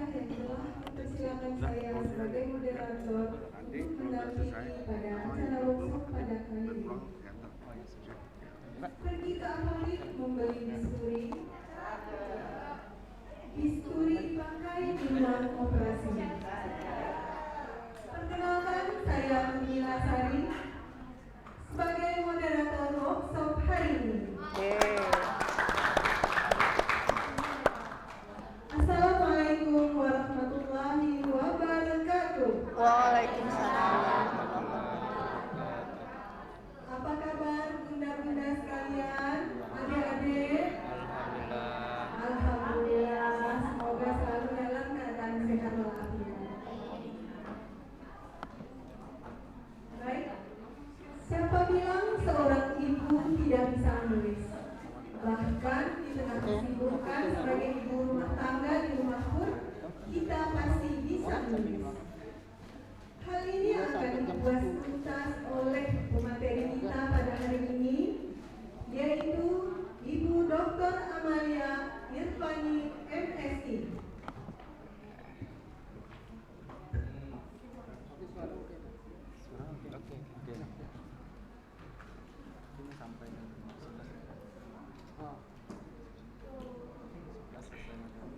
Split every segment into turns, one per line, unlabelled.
yang telah mempersilahkan saya sebagai moderator untuk mendampingi pada acara workshop pada kali ini. Pergi ke Alfamart membeli bisturi. Bisturi dipakai di ruang operasi. Perkenalkan, saya Mila Sari sebagai moderator workshop hari ini. Assalamualaikum warahmatullahi wabarakatuh.
Waalaikumsalam.
Apa kabar bunda-bunda sekalian, adik-adik? Alhamdulillah, semoga selalu dalam keadaan sehat walafiat. Baik, siapa bilang seorang ibu tidak bisa menulis? Bahkan di tengah kesibukan sebagai ibu rumah tangga di rumah pun, kita pasti bisa menulis. Hal ini akan dibuat tuntas oleh pemateri kita pada hari ini, yaitu Ibu Dr. Amalia Irfani, MSI.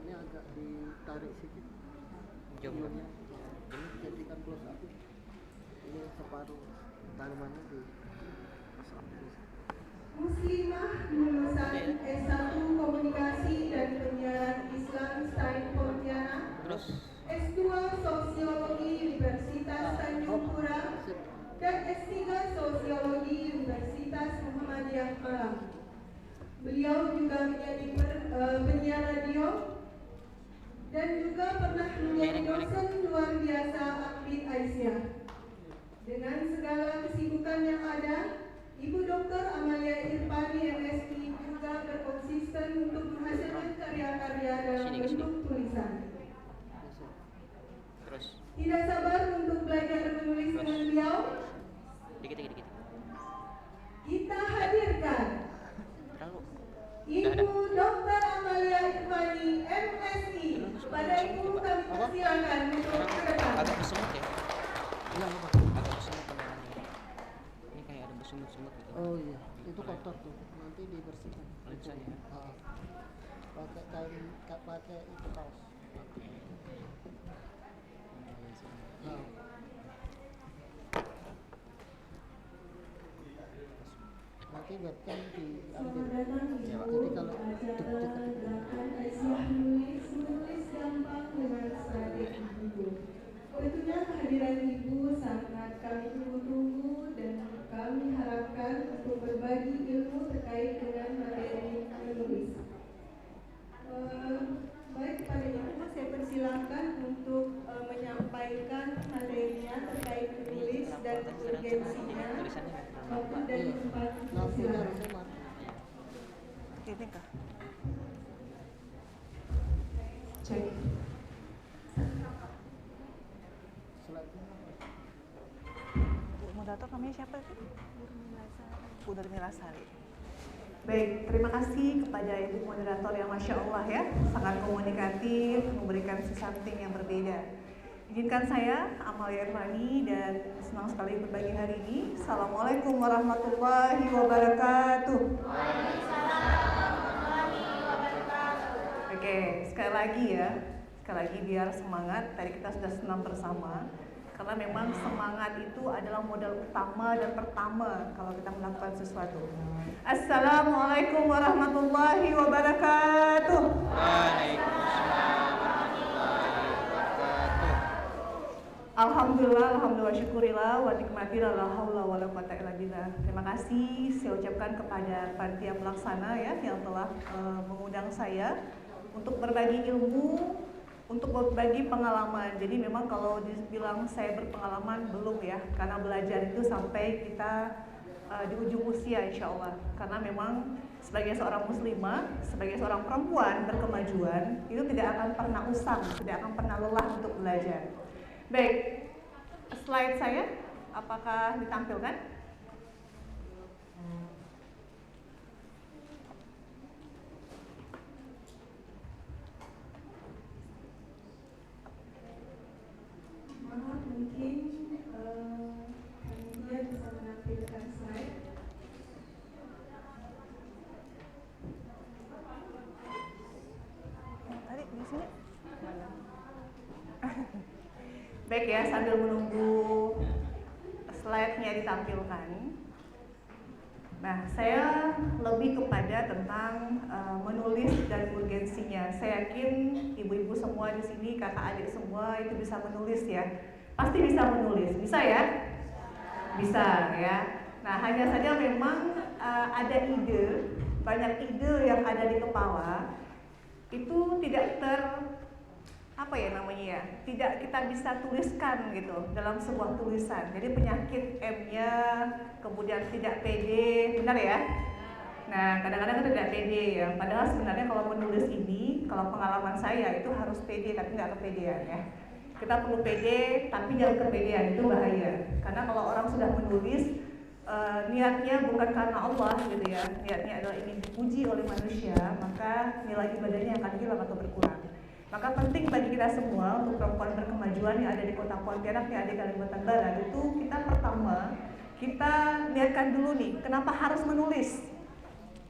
Ini agak ditarik sedikit. Videonya. Jadikan close up. Ini separuh tanamannya di
Muslimah lulusan S1 Komunikasi dan Penyiaran Islam Said Pontianak, S2 Sosiologi Universitas Tanjung Pura, dan S3 Sosiologi Universitas Muhammadiyah Malang. Beliau juga menjadi penyiar radio dan juga pernah menjadi dosen luar biasa Akbid Aisyah. Dengan segala kesibukan yang ada, Ibu Dr. Amalia Irfani, MSI juga berkonsisten untuk menghasilkan karya-karya dalam bentuk tulisan. Tidak sabar untuk belajar menulis dengan beliau. Kita hadirkan Ibu Dr. Amalia Irfani, MSI. Pada Ibu kami persilakan untuk ke depan.
Agak bersemut ya? Agak bersemut kameranya. Ini kayak ada bersemut-semut gitu.
Oh iya, itu kotor tuh. Nanti dibersihkan.
Lensa ya?
Pakai kain, pakai itu kaos. Nanti webcam diambil. Jadi kalau
gerakan Aisyah menulis gampang dengan strategi Ibu. Tentunya kehadiran Ibu sangat kami tunggu-tunggu dan kami harapkan untuk berbagi ilmu terkait dengan materi menulis. Baik, pada Ibu saya persilahkan untuk menyampaikan materinya terkait menulis dan urgensinya. Waktu dan tempat persilakan.
Ini kah?
Cek.
Moderator namanya siapa sih? Bu Nurmila Sari.
Baik, terima kasih kepada Ibu Moderator yang Masya Allah ya, sangat komunikatif, memberikan something yang berbeda. Izinkan saya, Amalia Irfani, dan senang sekali berbagi hari ini. Assalamualaikum warahmatullahi wabarakatuh. Oke, sekali lagi ya, sekali lagi biar semangat. Tadi kita sudah senam bersama. Karena memang semangat itu adalah modal utama dan pertama kalau kita melakukan sesuatu. Assalamualaikum warahmatullahi wabarakatuh.
Waalaikumsalam warahmatullahi wabarakatuh.
Alhamdulillah, syukurillah, wa nikmatillah, la haula wa la quwata illa billah. Terima kasih saya ucapkan kepada panitia pelaksana ya yang telah mengundang saya untuk berbagi ilmu, untuk berbagi pengalaman. Jadi memang kalau dibilang saya berpengalaman belum ya, karena belajar itu sampai kita di ujung usia insya Allah. Karena memang sebagai seorang muslimah, sebagai seorang perempuan berkemajuan, itu tidak akan pernah usang, tidak akan pernah lelah untuk belajar. Baik, slide saya apakah ditampilkan? Baik ya, sambil menunggu slide-nya ditampilkan. Nah, saya lebih kepada tentang menulis dan urgensinya. Saya yakin ibu-ibu semua di sini, kakak adik semua itu bisa menulis ya. Pasti bisa menulis, bisa ya? Bisa ya. Nah, hanya saja memang ada ide, banyak ide yang ada di kepala itu tidak tidak kita bisa tuliskan gitu dalam sebuah tulisan. Jadi penyakit M-nya, kemudian tidak pede, benar ya? Nah, kadang-kadang tidak pede ya. Padahal sebenarnya kalau menulis ini, kalau pengalaman saya itu harus pede tapi nggak kepedean ya. Kita perlu pede tapi jangan kepedean, itu bahaya. Karena kalau orang sudah menulis niatnya bukan karena Allah gitu ya, niatnya adalah ingin dipuji oleh manusia, maka nilai ibadahnya akan hilang atau berkurang. Maka penting bagi kita semua untuk perempuan berkemajuan yang ada di kota Pontianak, yang ada di Kalimantan Barat, itu kita niatkan dulu nih, kenapa harus menulis?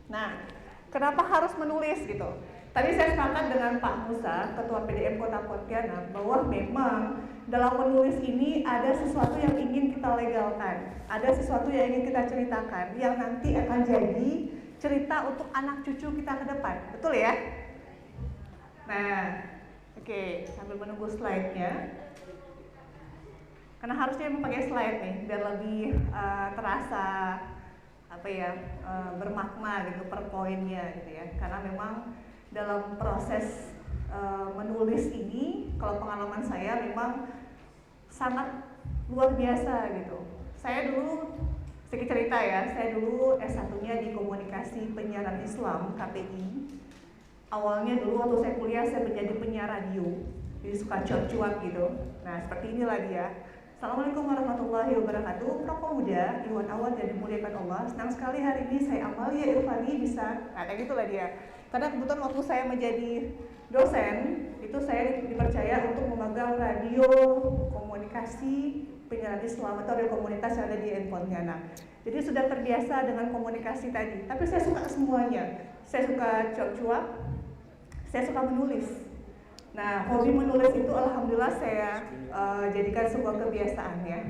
Nah, kenapa harus menulis gitu? Tadi saya sepakat dengan Pak Musa, Ketua PDM Kota Pontianak, bahwa memang dalam menulis ini ada sesuatu yang ingin kita legalkan, ada sesuatu yang ingin kita ceritakan, yang nanti akan jadi cerita untuk anak cucu kita ke depan, betul ya? Nah, oke, sambil menunggu slide-nya, karena harusnya pakai slide nih, biar lebih terasa bermakna gitu per poinnya gitu ya. Karena memang dalam proses menulis ini, kalau pengalaman saya memang sangat luar biasa gitu. Saya dulu, sedikit cerita ya, saya dulu S1-nya di Komunikasi Penyiaran Islam, KPI. Awalnya dulu waktu saya kuliah, saya menjadi penyiar radio, jadi suka cuap-cuap gitu. Nah, seperti inilah dia. Assalamualaikum warahmatullahi wabarakatuh. Pro Pemuda, Iwan Awan dan dimuliakan Allah. Senang sekali hari ini saya Amalia Irfani bisa, nah kayak gitulah dia. Karena kebetulan waktu saya menjadi dosen, itu saya dipercaya untuk memegang radio komunikasi penyiaran Islam atau radio komunitas yang ada di Pontianak. Jadi sudah terbiasa dengan komunikasi tadi. Tapi saya suka semuanya. Saya suka cuap-cuap, saya suka menulis. Nah, hobi menulis itu alhamdulillah saya jadikan sebuah kebiasaan ya.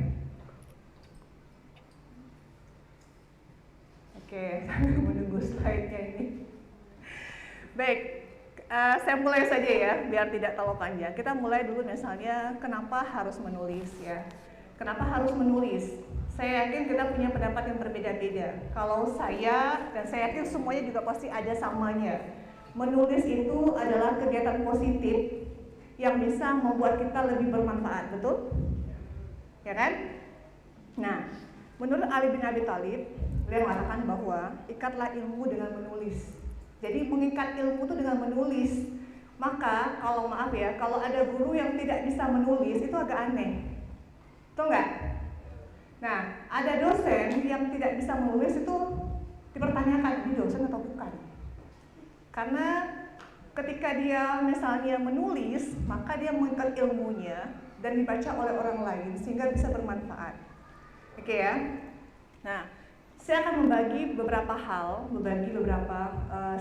Oke, sambil menunggu slide-nya ini. Baik, saya mulai saja ya, biar tidak terlalu panjang. Kita mulai dulu misalnya, kenapa harus menulis ya? Kenapa harus menulis? Saya yakin kita punya pendapat yang berbeda-beda. Kalau saya, dan saya yakin semuanya juga pasti ada samanya. Menulis itu adalah kegiatan positif yang bisa membuat kita lebih bermanfaat, betul? Ya kan? Nah, menurut Ali bin Abi Thalib, beliau mengatakan bahwa ikatlah ilmu dengan menulis. Jadi mengikat ilmu itu dengan menulis. Maka kalau maaf ya, kalau ada guru yang tidak bisa menulis itu agak aneh. Betul nggak? Nah, ada dosen yang tidak bisa menulis itu dipertanyakan, ini dosen atau bukan? Karena ketika dia misalnya menulis, maka dia mengikat ilmunya dan dibaca oleh orang lain sehingga bisa bermanfaat. Oke ya? Nah, saya akan membagi beberapa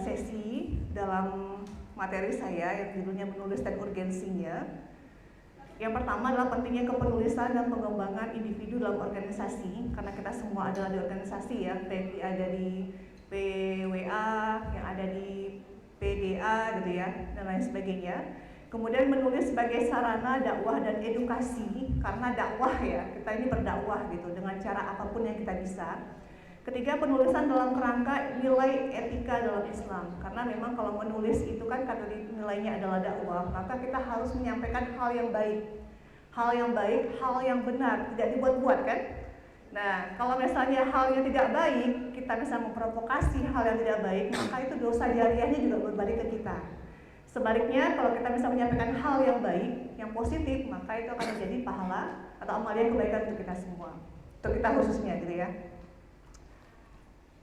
sesi dalam materi saya yang judulnya menulis dan urgensinya. Yang pertama adalah pentingnya kepenulisan dan pengembangan individu dalam organisasi, karena kita semua adalah di organisasi ya, baik ada di PWA, yang ada di PDA gitu ya, dan lain sebagainya. Kemudian menulis sebagai sarana dakwah dan edukasi, karena dakwah ya, kita ini berdakwah gitu dengan cara apapun yang kita bisa. Ketiga, penulisan dalam kerangka nilai etika dalam Islam, karena memang kalau menulis itu kan kata nilainya adalah dakwah, maka kita harus menyampaikan hal yang baik, hal yang benar, tidak dibuat-buat kan. Nah, kalau misalnya hal yang tidak baik, kita bisa memprovokasi hal yang tidak baik, maka itu dosa jariahnya juga berbalik ke kita. Sebaliknya, kalau kita bisa menyampaikan hal yang baik, yang positif, maka itu akan menjadi pahala atau amalan kebaikan untuk kita semua, untuk kita khususnya gitu ya.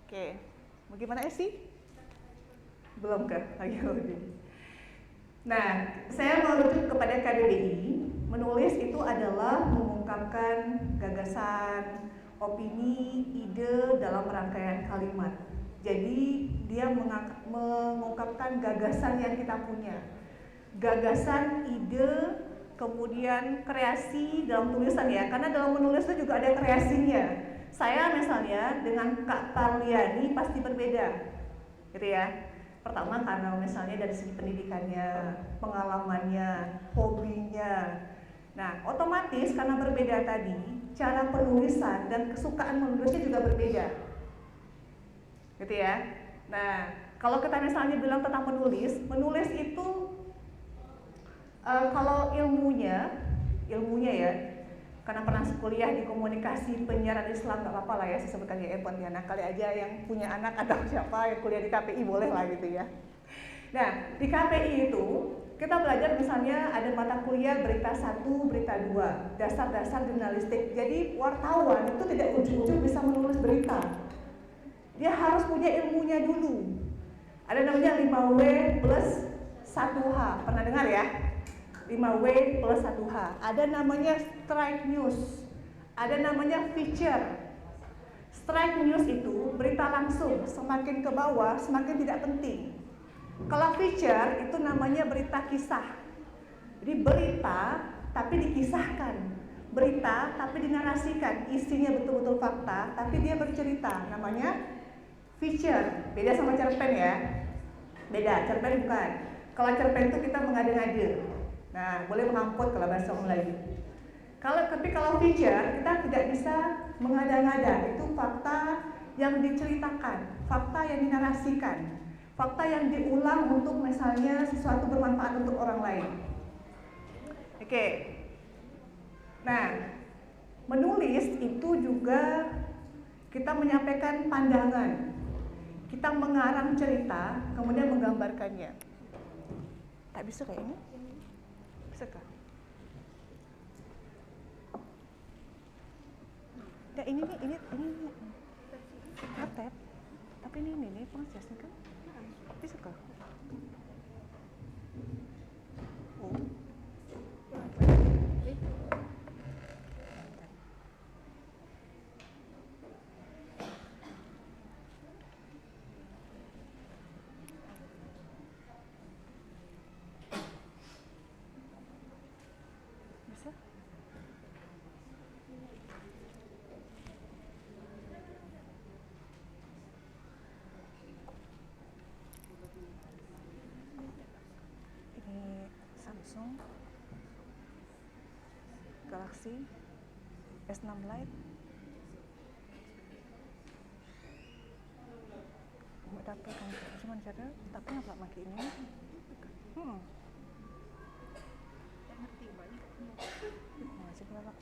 Oke, bagaimana sih? Belum kah? Lagi. Nah, saya merujuk kepada KBBI. Menulis itu adalah mengungkapkan gagasan, opini, ide dalam rangkaian kalimat. Jadi dia mengungkapkan gagasan yang kita punya, gagasan, ide, kemudian kreasi dalam tulisan ya, karena dalam menulis itu juga ada kreasinya. Saya misalnya dengan Kak Parliani pasti berbeda, gitu ya. Pertama karena misalnya dari segi pendidikannya, pengalamannya, hobinya. Nah, otomatis karena berbeda tadi, cara penulisan dan kesukaan menulisnya juga berbeda, gitu ya. Nah, kalau kita misalnya bilang tentang menulis itu kalau ilmunya ya, karena pernah kuliah di komunikasi penyiaran Islam, nggak apa-apa lah ya saya sebutkan ya, nah kali aja yang punya anak atau siapa yang kuliah di KPI boleh lah gitu ya. Nah, di KPI itu kita belajar misalnya ada mata kuliah berita 1, berita 2, dasar-dasar jurnalistik. Jadi wartawan itu tidak ujung-ujung bisa menulis berita. Dia harus punya ilmunya dulu. Ada namanya 5W plus 1H, pernah dengar ya? 5W plus 1H. Ada namanya strike news, ada namanya feature. Strike news itu berita langsung, semakin ke bawah semakin tidak penting. Kalau feature itu namanya berita kisah. Jadi berita tapi dikisahkan, berita tapi dinarasikan, isinya betul-betul fakta tapi dia bercerita, namanya feature. Beda sama cerpen ya, beda, cerpen bukan. Kalau cerpen itu kita mengada-ngada. Nah, boleh mengamput kalau bahasa Melayu. Tapi kalau feature kita tidak bisa mengada-ngada, itu fakta yang diceritakan, fakta yang dinarasikan, fakta yang diulang untuk misalnya sesuatu bermanfaat untuk orang lain. Oke. Nah, menulis itu juga kita menyampaikan pandangan, kita mengarang cerita, kemudian menggambarkannya. Tak bisa kayak ini? Bisa kah? Ya ini atep, tapi ini pengasiasnya kan? Bisa kah? Oh. Bisa? Ini Samsung Galaxy S6 Lite. Mau dapatkan cuman cara, tapi nggak pakai ini. Ngerti banyak. Masih berapa?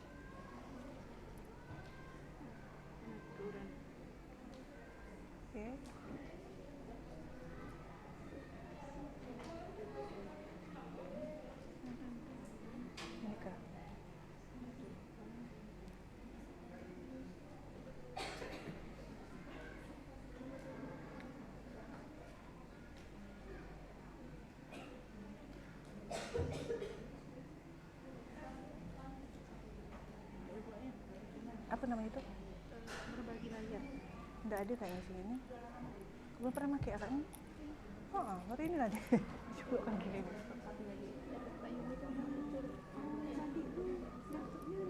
Oke. Ini kah? Apa namanya itu?
Berbagi layar.
Nggak ada kayaknya sih ini. Belum pernah pakai apa ini? Oh, hari ini ada. Coba lagi ini.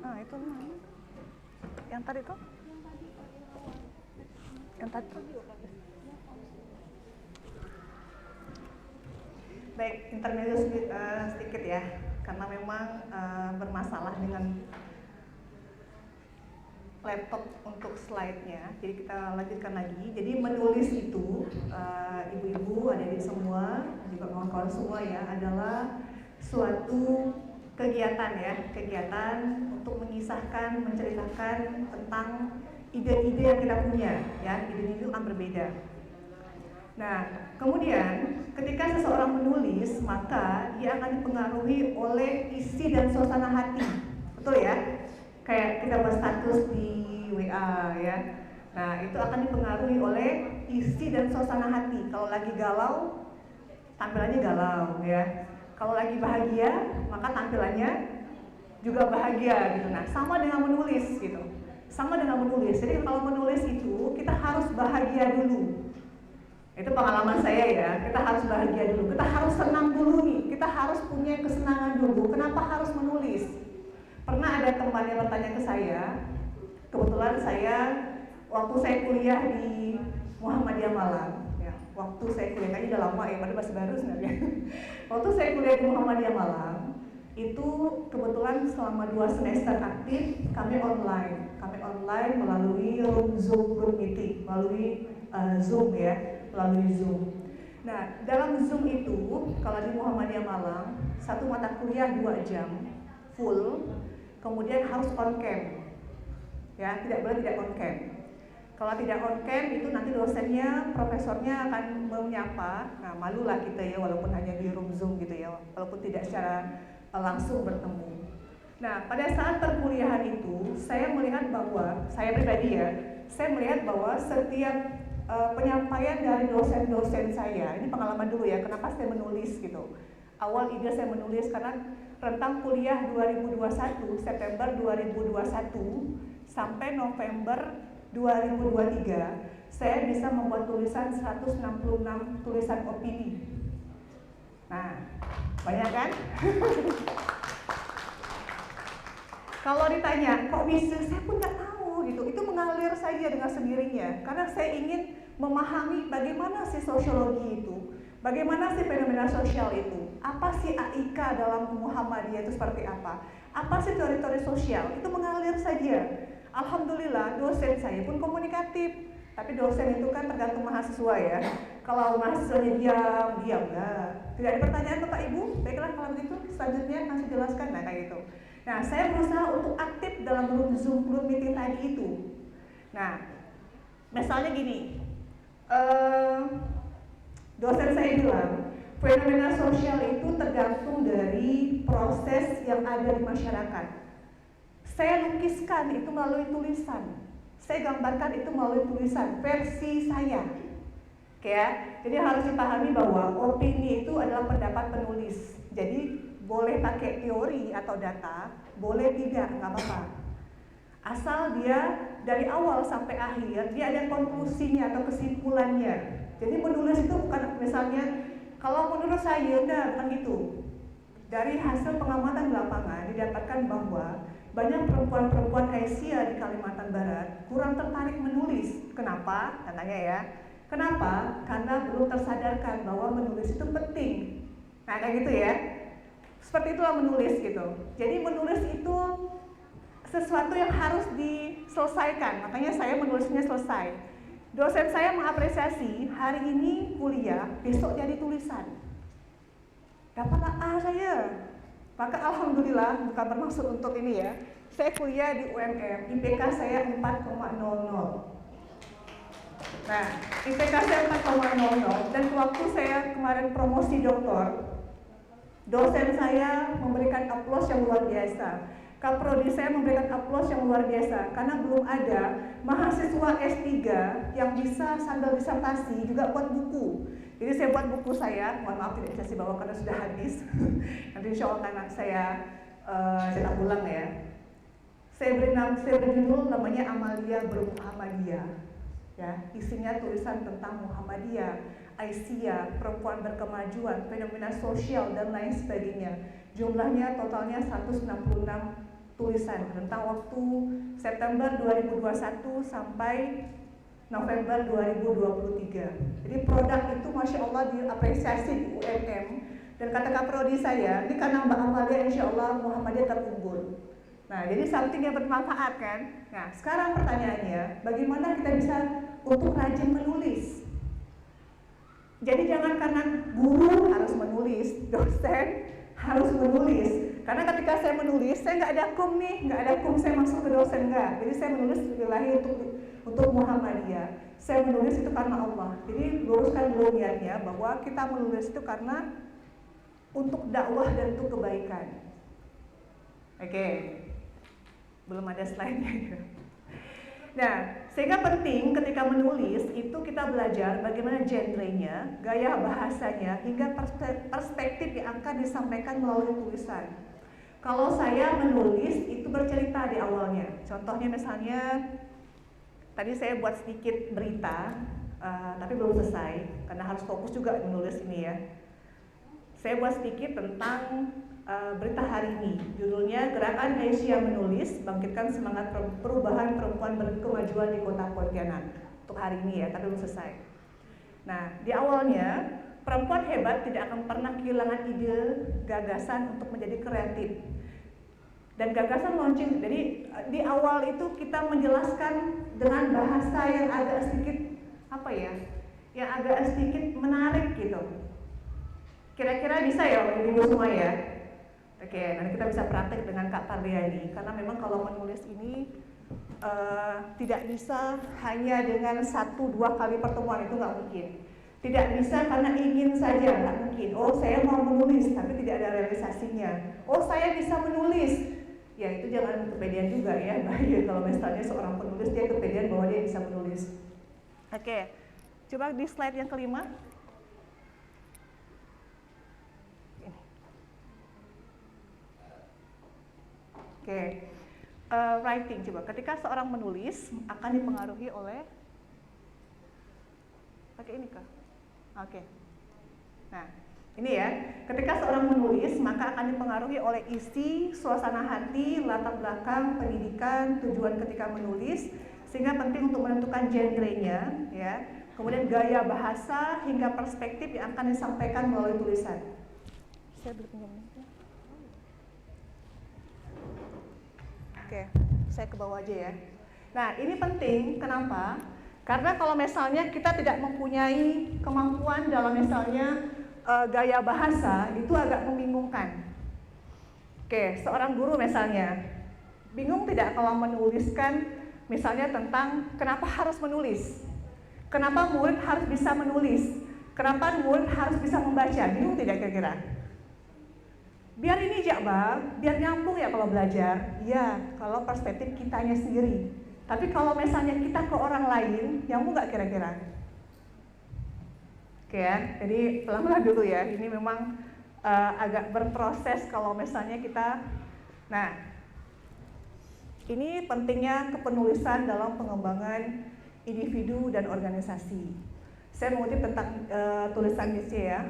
Ah, itu mah. Yang tadi tuh? Yang tadi tuh? Baik, intermezzo sedikit ya, karena memang bermasalah dengan laptop untuk slide-nya. Jadi kita lanjutkan lagi. Jadi menulis itu, ibu-ibu, adik-adik semua, juga kawan-kawan semua ya, adalah suatu kegiatan ya, kegiatan untuk mengisahkan, menceritakan tentang ide-ide yang kita punya ya, ide-ide itu kan berbeda. Nah, kemudian ketika seseorang menulis, maka dia akan dipengaruhi oleh isi dan suasana hati. Betul ya? Kayak kita buat status di WA ya. Nah, itu akan dipengaruhi oleh isi dan suasana hati. Kalau lagi galau, tampilannya galau ya. Kalau lagi bahagia, maka tampilannya juga bahagia gitu. Nah, sama dengan menulis gitu. Sama dengan menulis. Jadi kalau menulis itu kita harus bahagia dulu. Itu pengalaman saya ya, kita harus bahagia dulu, kita harus senang dulu nih, kita harus punya kesenangan dulu. Kenapa harus menulis? Pernah ada teman yang bertanya ke saya, kebetulan saya waktu saya kuliah di Muhammadiyah Malang, ya, waktu saya kuliah, kayaknya udah lama ya, padahal masih baru sebenarnya. Waktu saya kuliah di Muhammadiyah Malang, itu kebetulan selama 2 semester aktif kami online melalui Zoom meeting, melalui Zoom ya, melalui Zoom. Nah, dalam Zoom itu, kalau di Muhammadiyah Malang, satu mata kuliah 2 jam full, kemudian harus on cam, ya, tidak boleh tidak on cam. Kalau tidak on cam itu nanti dosennya, profesornya akan menyapa. Nah, malulah kita ya, walaupun hanya di room Zoom gitu ya, walaupun tidak secara langsung bertemu. Nah, pada saat perkuliahan itu, saya melihat bahwa, saya pribadi ya, saya melihat bahwa setiap penyampaian dari dosen-dosen saya, ini pengalaman dulu ya, kenapa saya menulis gitu. Awal ide saya menulis karena rentang kuliah 2021, September 2021 sampai November 2023, saya bisa membuat tulisan 166 tulisan opini. Nah, banyak kan? Kalau ditanya, kok bisa? Saya pun nggak tahu gitu. Itu mengalir saja dengan sendirinya. Karena saya ingin memahami bagaimana sih sosiologi itu, bagaimana sih fenomena sosial itu, apa sih AIK dalam Muhammadiyah itu seperti apa sih teori-teori sosial. Itu mengalir saja. Alhamdulillah dosen saya pun komunikatif. Tapi dosen itu kan tergantung mahasiswa ya. Kalau mahasiswanya diam enggak. Tidak ada pertanyaan Bapak Ibu? Baiklah kalau begitu selanjutnya masih jelaskan, nah kayak gitu. Nah, saya berusaha untuk aktif dalam Zoom meeting tadi itu. Nah, misalnya gini, dosen saya bilang fenomena sosial itu tergantung dari proses yang ada di masyarakat. Saya lukiskan itu melalui tulisan. Saya gambarkan itu melalui tulisan versi saya. Oke ya. Jadi harus dipahami bahwa opini itu adalah pendapat penulis. Jadi boleh pakai teori atau data, boleh tidak, nggak apa-apa. Asal dia dari awal sampai akhir dia ada konklusinya atau kesimpulannya. Jadi menulis itu bukan misalnya kalau menurut saya udah bukan gitu. Dari hasil pengamatan di lapangan didapatkan bahwa banyak perempuan-perempuan Asia di Kalimantan Barat kurang tertarik menulis. Kenapa? Katanya ya. Kenapa? Karena belum tersadarkan bahwa menulis itu penting. Nah, kayak gitu ya. Seperti itulah menulis gitu. Jadi menulis itu sesuatu yang harus diselesaikan. Makanya saya menulisnya selesai. Dosen saya mengapresiasi hari ini kuliah, besok jadi tulisan. Dapat A saya. Maka alhamdulillah, bukan bermaksud untuk ini ya. Saya kuliah di UMM, IPK saya 4,00. Nah, IPK saya 4,00 dan waktu saya kemarin promosi doktor, dosen saya memberikan aplaus yang luar biasa. Kaprodi saya memberikan aplaus yang luar biasa karena belum ada mahasiswa S3 yang bisa sambil disertasi juga buat buku. Jadi saya buat buku saya, mohon maaf tidak bisa dibawa karena sudah habis. Nanti insya Allah anak saya cetak ulang ya. Saya beri judul namanya Amalia Bermuhammadiyah. Ya, isinya tulisan tentang Muhammadiyah, Aisyah, perempuan berkemajuan, fenomena sosial dan lain sebagainya. Jumlahnya totalnya 166 tulisan tentang waktu September 2021 sampai November 2023. Jadi produk itu Masya Allah diapresiasi di UMM. Dan kata kaprodi saya, ini karena Mbak Amalia Insya Allah Muhammadiyah terunggul. Nah, jadi something yang bermanfaat kan. Nah, sekarang pertanyaannya, bagaimana kita bisa untuk rajin menulis? Jadi jangan karena guru harus menulis, dosen harus menulis. Karena ketika saya menulis, saya nggak ada kum nih, nggak ada kum saya masuk ke dosen nggak. Jadi saya menulis lillahi untuk Muhammadiyah. Saya menulis itu karena Allah. Jadi luruskan dulu niatnya bahwa kita menulis itu karena untuk dakwah dan untuk kebaikan. Oke. Belum ada slide-nya. Nah, sehingga penting ketika menulis itu kita belajar bagaimana genrenya, gaya bahasanya, hingga perspektif yang akan disampaikan melalui tulisan. Kalau saya menulis itu bercerita di awalnya. Contohnya misalnya tadi saya buat sedikit berita tapi belum selesai karena harus fokus juga menulis ini ya. Saya buat sedikit tentang berita hari ini. Judulnya Gerakan Aisyah Menulis, Bangkitkan Semangat Perubahan Perempuan Berkemajuan di Kota Pontianak. Untuk hari ini ya, tapi belum selesai. Nah, di awalnya, perempuan hebat tidak akan pernah kehilangan ide, gagasan untuk menjadi kreatif. Dan gagasan launching, jadi di awal itu kita menjelaskan dengan bahasa yang agak sedikit yang agak sedikit menarik gitu. Kira-kira bisa ya Ibu semua ya? Oke, nanti kita bisa praktek dengan Kak Parliani. Karena memang kalau menulis ini tidak bisa hanya dengan 1-2 kali pertemuan, itu nggak mungkin. Tidak bisa karena ingin saja, nggak mungkin. Oh saya mau menulis, tapi tidak ada realisasinya. Oh saya bisa menulis. Ya itu jangan kepedean juga ya, bahaya kalau misalnya seorang penulis dia kepedean bahwa dia bisa menulis. Oke, coba di slide yang kelima. Oke, writing coba. Ketika seorang menulis akan dipengaruhi oleh pakai ini kah? Oke. Nah, ini ya. Ketika seorang menulis maka akan dipengaruhi oleh isi, suasana hati, latar belakang, pendidikan, tujuan ketika menulis, sehingga penting untuk menentukan genrenya, ya. Kemudian gaya bahasa hingga perspektif yang akan disampaikan melalui tulisan. Saya beli pinjam. Oke, saya ke bawah aja ya. Nah, ini penting. Kenapa? Karena kalau misalnya kita tidak mempunyai kemampuan dalam misalnya gaya bahasa, itu agak membingungkan. Oke, seorang guru misalnya, bingung tidak kalau menuliskan misalnya tentang kenapa harus menulis? Kenapa murid harus bisa menulis? Kenapa murid harus bisa membaca? Bingung tidak kira-kira? Biar ini Bang, biar nyambung ya kalau belajar. Ya, kalau perspektif kitanya sendiri. Tapi kalau misalnya kita ke orang lain, nyambung nggak kira-kira? Oke ya, jadi pelan-pelan dulu ya. Ini memang agak berproses kalau misalnya kita. Nah, ini pentingnya kepenulisan dalam pengembangan individu dan organisasi. Saya mengutip tentang tulisan Nietzsche ya,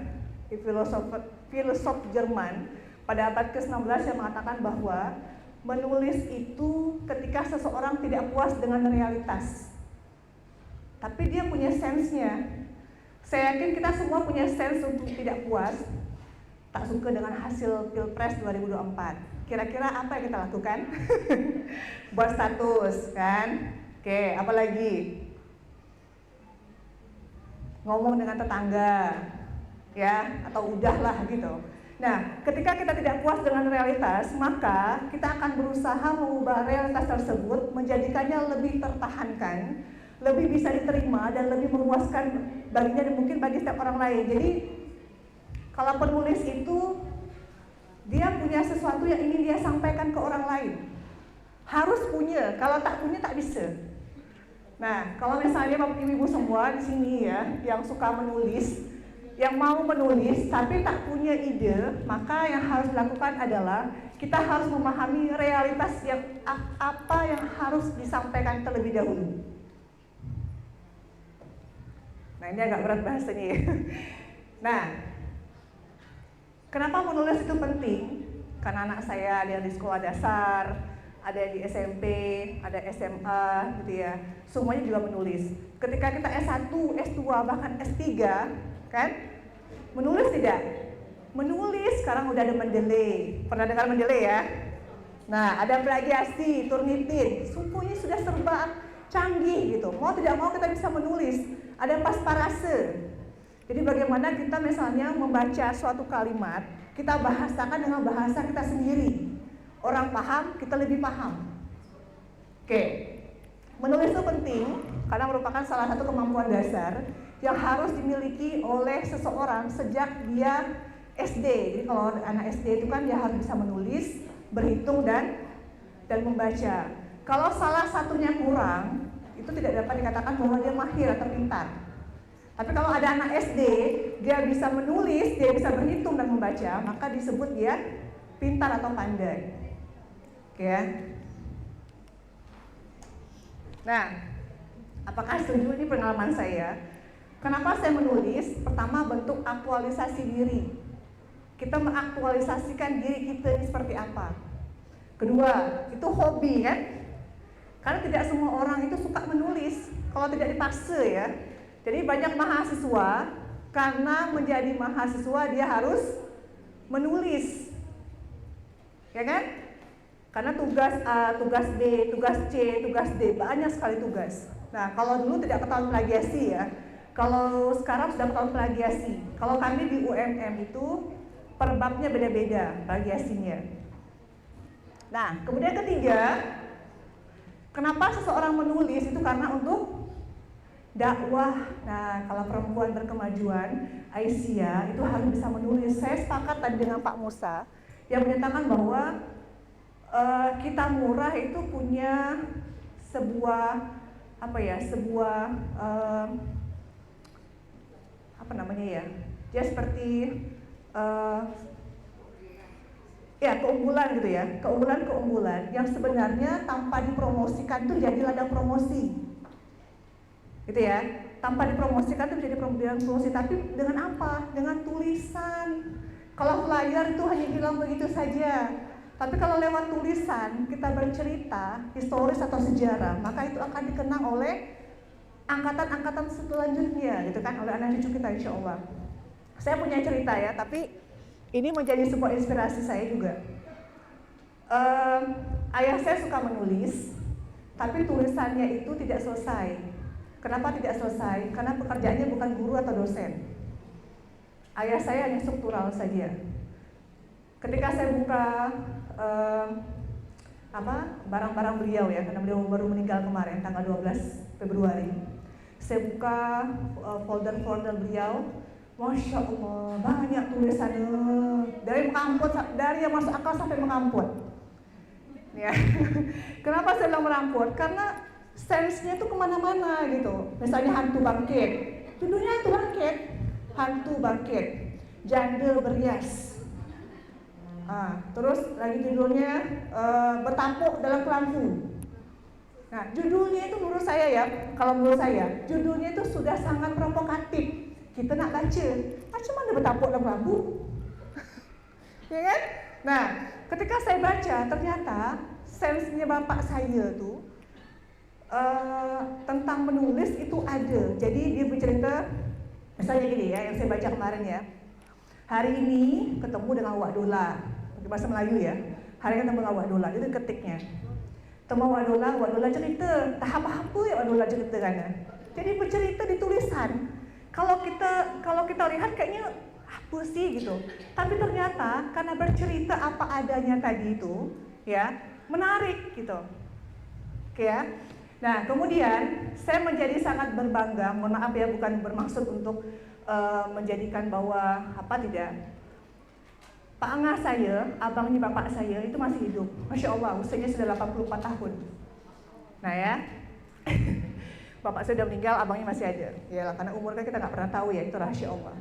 filosof Jerman pada abad ke-19 yang mengatakan bahwa menulis itu ketika seseorang tidak puas dengan realitas, tapi dia punya sense-nya. Saya yakin kita semua punya sense untuk tidak puas, tak suka dengan hasil Pilpres 2024. Kira-kira apa yang kita lakukan? Buat status, kan? Oke, apa lagi? Ngomong dengan tetangga, ya, atau udahlah gitu. Nah, ketika kita tidak puas dengan realitas, maka kita akan berusaha mengubah realitas tersebut, menjadikannya lebih tertahankan, lebih bisa diterima, dan lebih memuaskan baginya dan mungkin bagi setiap orang lain. Jadi, kalau penulis itu, dia punya sesuatu yang ingin dia sampaikan ke orang lain. Harus punya, kalau tak punya tak bisa. Nah, kalau misalnya Bapak Ibu semua di sini ya, yang suka menulis, yang mau menulis tapi tak punya ide, maka yang harus dilakukan adalah kita harus memahami realitas yang apa yang harus disampaikan terlebih dahulu. Nah, ini agak berat bahasanya ya. Nah, kenapa menulis itu penting? Karena anak saya ada di sekolah dasar, ada di SMP, ada SMA gitu ya. Semuanya juga menulis. Ketika kita S1, S2, bahkan S3, kan? Menulis tidak? Menulis, sekarang udah ada Mendeley. Pernah dengar Mendeley ya? Nah, ada plagiasi, Turnitin. Semuanya sudah serba canggih gitu. Mau tidak mau kita bisa menulis. Ada pasparase. Jadi bagaimana kita misalnya membaca suatu kalimat, kita bahasakan dengan bahasa kita sendiri. Orang paham, kita lebih paham. Oke, menulis itu penting karena merupakan salah satu kemampuan dasar yang harus dimiliki oleh seseorang sejak dia SD. Jadi kalau anak SD itu kan dia harus bisa menulis, berhitung dan membaca. Kalau salah satunya kurang, itu tidak dapat dikatakan bahwa dia mahir atau pintar. Tapi kalau ada anak SD, dia bisa menulis, dia bisa berhitung dan membaca, maka disebut dia pintar atau pandai. Oke ya. Nah, apakah setuju? Ini pengalaman saya. Kenapa saya menulis? Pertama, bentuk aktualisasi diri. Kita mengaktualisasikan diri kita ini seperti apa. Kedua, itu hobi kan? Karena tidak semua orang itu suka menulis kalau tidak dipaksa ya. Jadi banyak mahasiswa karena menjadi mahasiswa dia harus menulis. Ya kan? Karena tugas A, tugas B, tugas C, tugas D, banyak sekali tugas. Nah, kalau dulu tidak ketahuan plagiasi ya. Kalau sekarang sudah ketahuan plagiasi. Kalau kami di UMM itu per babnya beda-beda plagiasinya. Nah, kemudian ketiga, kenapa seseorang menulis itu karena untuk dakwah. Nah, kalau perempuan berkemajuan, Aisyah itu harus bisa menulis. Saya sepakat tadi dengan Pak Musa yang menyatakan bahwa kita murah itu punya sebuah dia seperti keunggulan gitu ya, keunggulan yang sebenarnya tanpa dipromosikan itu jadi ladang promosi, gitu ya. Tanpa dipromosikan itu jadi ladang promosi, tapi dengan apa? Dengan tulisan. Kalau flyer itu hanya hilang begitu saja. Tapi kalau lewat tulisan kita bercerita historis atau sejarah, maka itu akan dikenang oleh angkatan-angkatan selanjutnya, gitu kan, oleh anak cucu kita insya Allah. Saya punya cerita ya, tapi ini menjadi sebuah inspirasi saya juga. Ayah saya suka menulis, tapi tulisannya itu tidak selesai. Kenapa tidak selesai? Karena pekerjaannya bukan guru atau dosen. Ayah saya hanya struktural saja. Ketika saya buka barang-barang beliau ya, karena beliau baru meninggal kemarin tanggal 12 Februari. Saya buka folder-folder beliau, Masya Allah, banyak tulisannya dari mengamput, dari yang masuk akal sampai mengamput. Ya. Kenapa saya bilang meramput? Karena sense-nya tuh kemana-mana gitu. Misalnya hantu bangkit, judulnya hantu bangkit, janda berias. Terus lagi judulnya bertampuk dalam kelambu. Nah, judulnya itu menurut saya ya, kalau menurut saya, judulnya itu sudah sangat provokatif. Kita nak baca, macam mana bertampuk dalam kelambu? Ya kan? Nah, ketika saya baca, ternyata sense-nya bapak saya tuh tentang menulis itu ada. Jadi dia bercerita, misalnya gini ya, yang saya baca kemarin ya. Hari ini ketemu dengan Wak Dola, bahasa Melayu ya. Hari ini ketemu dengan Wak Dola, itu ketiknya. Temu Wak Dola cerita, tak apa-apa ya Wak Dola cerita kan. Jadi bercerita di tulisan. Kalau kita lihat kayaknya apa sih gitu. Tapi ternyata karena bercerita apa adanya tadi itu, ya menarik gitu. Oke ya. Nah kemudian saya menjadi sangat berbangga. Mohon maaf ya, bukan bermaksud untuk menjadikan bahwa Pak Angah saya, abangnya bapak saya itu masih hidup. Masya Allah, usianya sudah 84 tahun. Nah ya, bapak saya sudah meninggal, abangnya masih ada. Ya, karena umur kan kita nggak pernah tahu ya, itu rahasia Allah.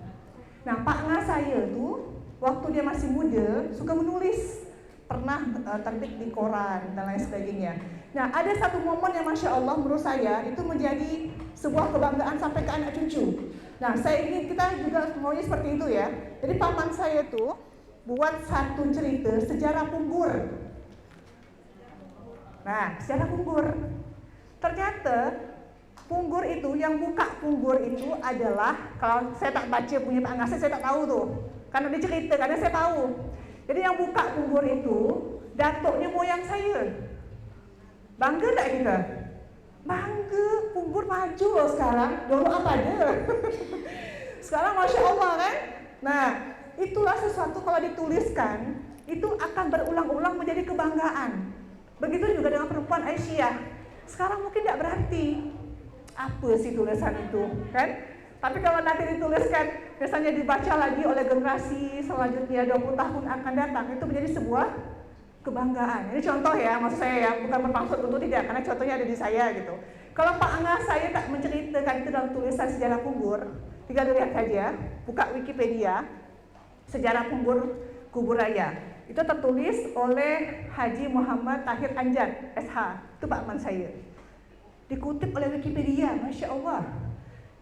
Nah, Pak Angah saya tuh waktu dia masih muda suka menulis, pernah terbit di koran dan lain sebagainya. Nah, ada satu momen yang Masya Allah menurut saya itu menjadi sebuah kebanggaan sampai ke anak cucu. Nah, saya ingin kita juga maunya seperti itu ya. Jadi paman saya tuh buat satu cerita sejarah Punggur. Nah, sejarah Punggur. Ternyata Punggur itu, yang buka Punggur itu adalah, kalau saya tak baca punya Pak Angah, saya tak tahu tuh. Karena dia cerita, karena saya tahu. Jadi yang buka Punggur itu, datuknya moyang saya. Bangga tak kita? Bangga, Punggur maju loh sekarang. Dulu apa ada? Sekarang Masya Allah kan? Nah, itulah sesuatu kalau dituliskan, itu akan berulang-ulang menjadi kebanggaan. Begitu juga dengan perempuan Aisyah. Sekarang mungkin tidak berarti. Apa sih tulisan itu, kan? Tapi kalau nanti dituliskan, biasanya dibaca lagi oleh generasi selanjutnya 20 tahun akan datang, itu menjadi sebuah kebanggaan. Ini contoh ya, maksud saya ya, bukan bermaksud untuk tidak, karena contohnya ada di saya gitu. Kalau Pak Angah saya tak menceritakan itu dalam tulisan sejarah Punggur, tinggal dilihat saja, buka Wikipedia, sejarah Punggur Kubur Raya. Itu tertulis oleh Haji Muhammad Tahir Anjad, SH, itu Pak Man saya. Dikutip oleh Wikipedia, Masya Allah.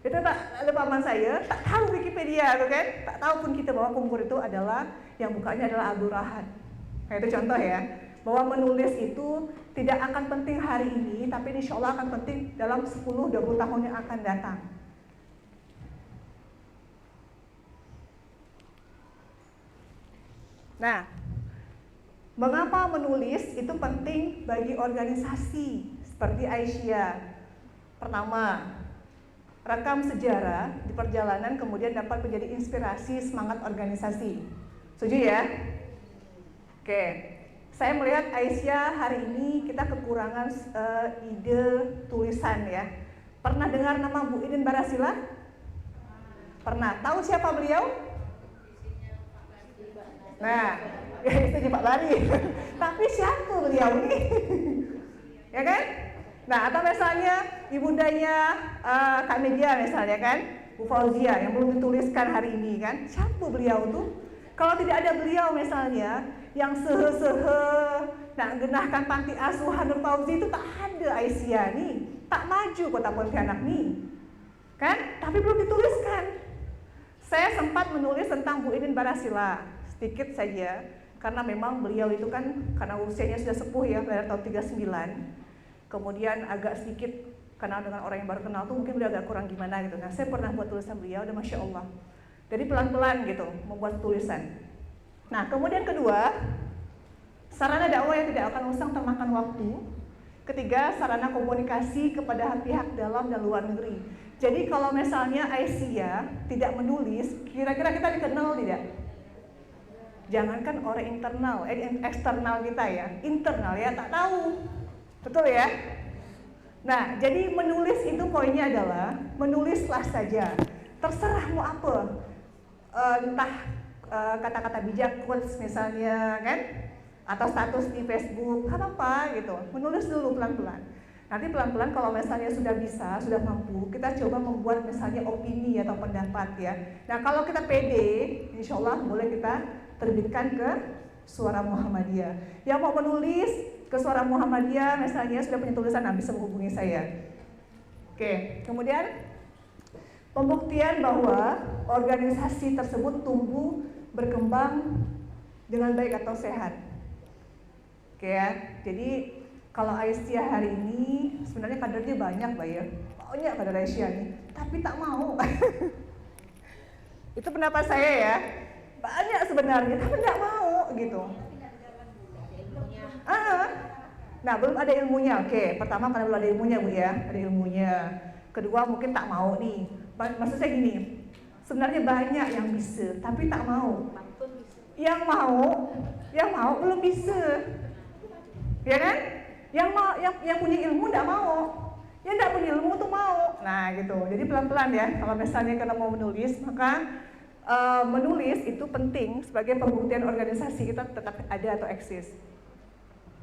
Itu tak ada paman saya, tak tahu Wikipedia tuh kan, tak tahu pun kita bahwa Kungkur itu adalah yang bukanya adalah Abdul Rahad. Nah, itu contoh ya, bahwa menulis itu tidak akan penting hari ini, tapi insya Allah akan penting dalam 10-20 tahun yang akan datang. Nah, mengapa menulis itu penting bagi organisasi seperti Aisyah? Pertama, rekam sejarah di perjalanan kemudian dapat menjadi inspirasi semangat organisasi. Setuju ya? Oke, saya melihat Aisyah hari ini kita kekurangan ide tulisan ya. Pernah dengar nama Bu Idin Barasila? Pernah. Tahu siapa beliau? Nah, itu Pak Bari. Tapi siapa beliau nih? Ya kan? Nah, atau misalnya ibundanya Kak Media misalnya kan, Bu Fauzia yang belum dituliskan hari ini kan, siapa beliau tuh? Kalau tidak ada beliau misalnya, yang sehe-sehe, nak genahkan panti asuhan Nur Fauzi itu tak ada Aisyah nih, tak maju Kota Pontianak nih, kan? Tapi belum dituliskan. Saya sempat menulis tentang Bu Idin Barasila, sedikit saja, karena memang beliau itu kan, karena usianya sudah sepuh ya, pada tahun 39. Kemudian agak sedikit kenal dengan orang yang baru kenal tuh mungkin beliau agak kurang gimana gitu. Nah, saya pernah buat tulisan beliau dan Masya Allah. Jadi pelan-pelan gitu membuat tulisan. Nah, kemudian kedua, sarana dakwah yang tidak akan usang termakan waktu. Ketiga, sarana komunikasi kepada pihak dalam dan luar negeri. Jadi kalau misalnya Aisyah tidak menulis, kira-kira kita dikenal tidak? Jangankan orang internal, eksternal kita ya, internal ya tak tahu. Betul ya? Nah, jadi menulis itu poinnya adalah menulislah saja. Terserah mau apa. Entah kata-kata bijak, quotes misalnya kan, atau status di Facebook, apa gitu. Menulis dulu pelan-pelan. Nanti pelan-pelan kalau misalnya sudah bisa, sudah mampu, kita coba membuat misalnya opini atau pendapat ya. Nah, kalau kita pede, insya Allah boleh kita terbitkan ke Suara Muhammadiyah. Yang mau menulis ke Suara Muhammadiyah misalnya sudah punya tulisan, bisa menghubungi saya. Oke, kemudian pembuktian bahwa organisasi tersebut tumbuh berkembang dengan baik atau sehat. Oke ya, jadi kalau Aisyah hari ini sebenarnya kadernya banyak Mbak ya, banyak kader Aisyah nih, tapi tak mau. Itu pendapat saya ya, banyak sebenarnya, tapi tak mau gitu. Nah, belum ada ilmunya. Oke, pertama karena belum ada ilmunya Bu ya, ada ilmunya. Kedua mungkin tak mau nih. Maksud saya gini, sebenarnya banyak yang bisa, tapi tak mau. Yang mau belum bisa. Ya kan? Yang punya ilmu tidak mau. Yang tidak punya ilmu tuh mau. Nah, gitu. Jadi pelan-pelan ya. Kalau misalnya kita mau menulis, maka menulis itu penting sebagai pembuktian organisasi kita tetap ada atau eksis.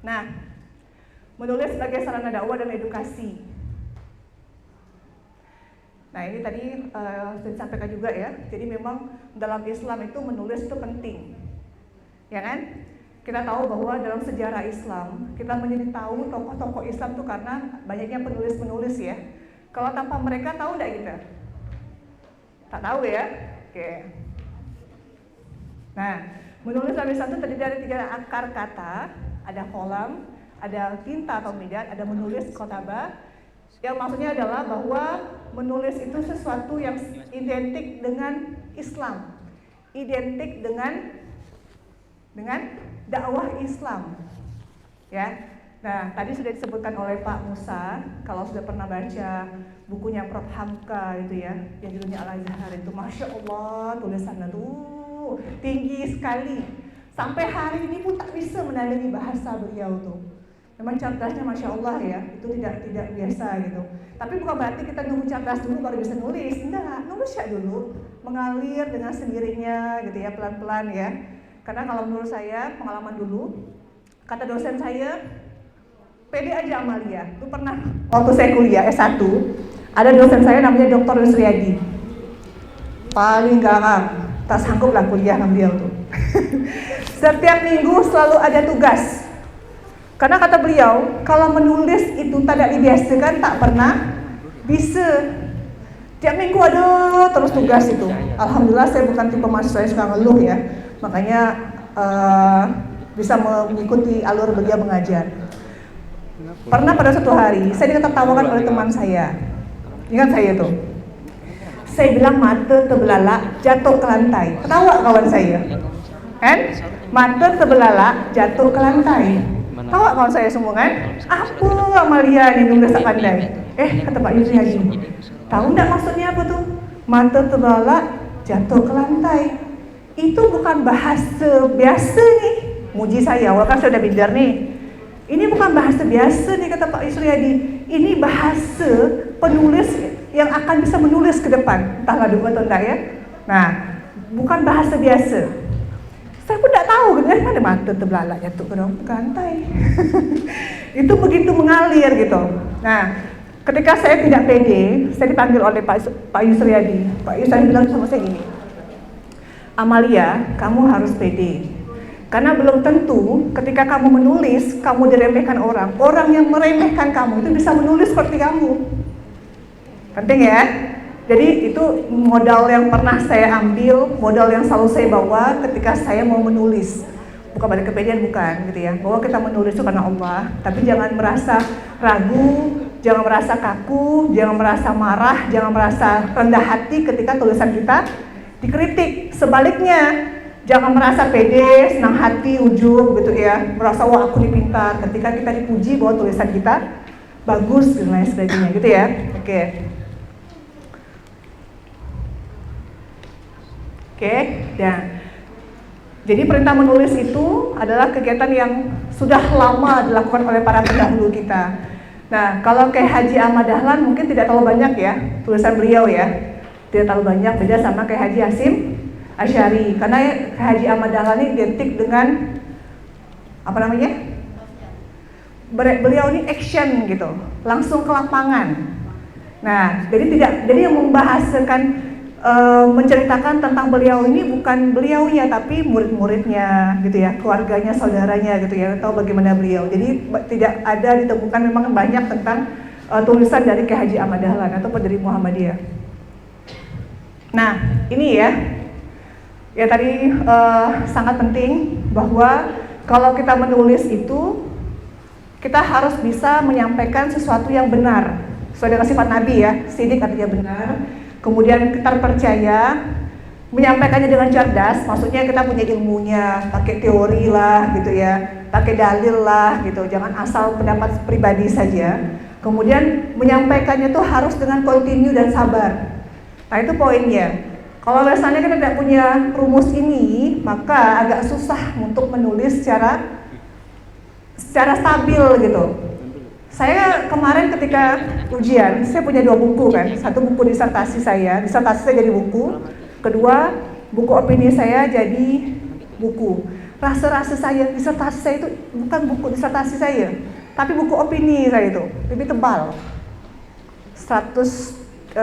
Nah, menulis sebagai sarana dakwah dan edukasi. Nah, ini tadi sudah disampaikan juga ya. Jadi memang dalam Islam itu menulis itu penting. Ya kan? Kita tahu bahwa dalam sejarah Islam, kita menjadi tahu tokoh-tokoh Islam itu karena banyaknya penulis-penulis ya. Kalau tanpa mereka tahu enggak kita? Tak tahu ya? Oke. Nah, menulis dalam Islam itu terdiri dari 3 akar kata. Ada kolam, ada tinta atau medan, ada menulis kotaba. Yang maksudnya adalah bahwa menulis itu sesuatu yang identik dengan Islam, identik dengan dakwah Islam, ya. Nah, tadi sudah disebutkan oleh Pak Musa, kalau sudah pernah baca bukunya Prof. Hamka itu ya, yang judulnya Al-Azhar itu, Masya Allah tulisannya tuh tinggi sekali. Sampai hari ini pun tak bisa menandingi bahasa beliau tuh. Memang cerdasnya Masya Allah ya, itu tidak biasa gitu. Tapi bukan berarti kita nunggu cerdas dulu baru bisa nulis. Enggak, nulis ya dulu, mengalir dengan sendirinya gitu ya, pelan-pelan ya. Karena kalau menurut saya, pengalaman dulu, kata dosen saya, pede aja Amalia. Itu pernah waktu saya kuliah S1, ada dosen saya namanya Dr. Yusriyadi. Paling garang, tak sanggup lah kuliah sama beliau tuh. Setiap minggu selalu ada tugas. Karena kata beliau, kalau menulis itu tidak dibiasakan tak pernah bisa. Tiap minggu ada terus tugas itu. Alhamdulillah saya bukan tipe mahasiswa yang suka ngeluh ya, makanya bisa mengikuti alur beliau mengajar. Pernah pada suatu hari saya ditertawakan oleh teman saya. Ingat saya tuh. Saya bilang mata terbelalak jatuh ke lantai. Ketawa kawan saya. Kan? Mata terbelalak jatuh ke lantai. Tawa kawan saya semua kan? Apa Amalia ni belum dasar pandai? Kata Pak Yusri Haji. Tahu enggak maksudnya apa tuh? Mata terbelalak jatuh ke lantai. Itu bukan bahasa biasa nih. Muji saya, awal kan saya udah belajar nih. Ini bukan bahasa biasa nih kata Pak Yusri Hadi. Ini bahasa penulis yang akan bisa menulis ke depan. Entahlah dulu atau enggak ya. Nah, bukan bahasa biasa. Saya pun tidak tahu dari mana mata terbelalak jatuh ke lantai. Itu begitu mengalir gitu. Nah, ketika saya tidak pede, saya dipanggil oleh Pak Yusri Hadi. Pak Yusri Hadi bilang sama saya gini, Amalia, kamu harus pede. Karena belum tentu ketika kamu menulis, kamu diremehkan orang. Orang yang meremehkan kamu itu bisa menulis seperti kamu. Penting ya? Jadi itu modal yang pernah saya ambil, modal yang selalu saya bawa ketika saya mau menulis. Bukan pada kepedean, bukan gitu ya. Bahwa kita menulis itu karena Allah. Tapi jangan merasa ragu, jangan merasa kaku, jangan merasa marah, jangan merasa rendah hati ketika tulisan kita dikritik. Sebaliknya, jangan merasa pede, senang hati, ujub gitu ya, merasa wah aku dipintar ketika kita dipuji bahwa tulisan kita bagus dan lain sebagainya gitu ya. Oke, dan jadi perintah menulis itu adalah kegiatan yang sudah lama dilakukan oleh para pendahulu kita. Nah, kalau kayak Haji Ahmad Dahlan mungkin tidak terlalu banyak ya tulisan beliau ya, tidak terlalu banyak, beda sama kayak Haji Hasim Asy'ari, karena Haji Ahmad Dahlan ini identik dengan apa namanya? Beliau ini action gitu, langsung ke lapangan. Nah, jadi yang membahasakan menceritakan tentang beliau ini bukan beliaunya tapi murid-muridnya gitu ya, keluarganya, saudaranya gitu ya, tahu bagaimana beliau. Jadi tidak ada ditemukan memang banyak tentang tulisan dari Kiai Haji Ahmad Dahlan atau pendiri Muhammadiyah. Nah, ini ya tadi sangat penting bahwa kalau kita menulis itu kita harus bisa menyampaikan sesuatu yang benar sesuai dengan sifat Nabi ya, sidik artinya benar, kemudian kita percaya, menyampaikannya dengan cerdas, maksudnya kita punya ilmunya, pakai teori lah gitu ya, pakai dalil lah gitu, jangan asal pendapat pribadi saja. Kemudian menyampaikannya tuh harus dengan kontinu dan sabar. Nah itu poinnya. Kalau misalnya kita tidak punya rumus ini, maka agak susah untuk menulis secara stabil gitu. Saya kemarin ketika ujian, saya punya 2 buku kan, satu buku disertasi saya jadi buku, kedua buku opini saya jadi buku. Rasa-rasa saya disertasi saya itu bukan buku disertasi saya, tapi buku opini saya itu lebih tebal, 425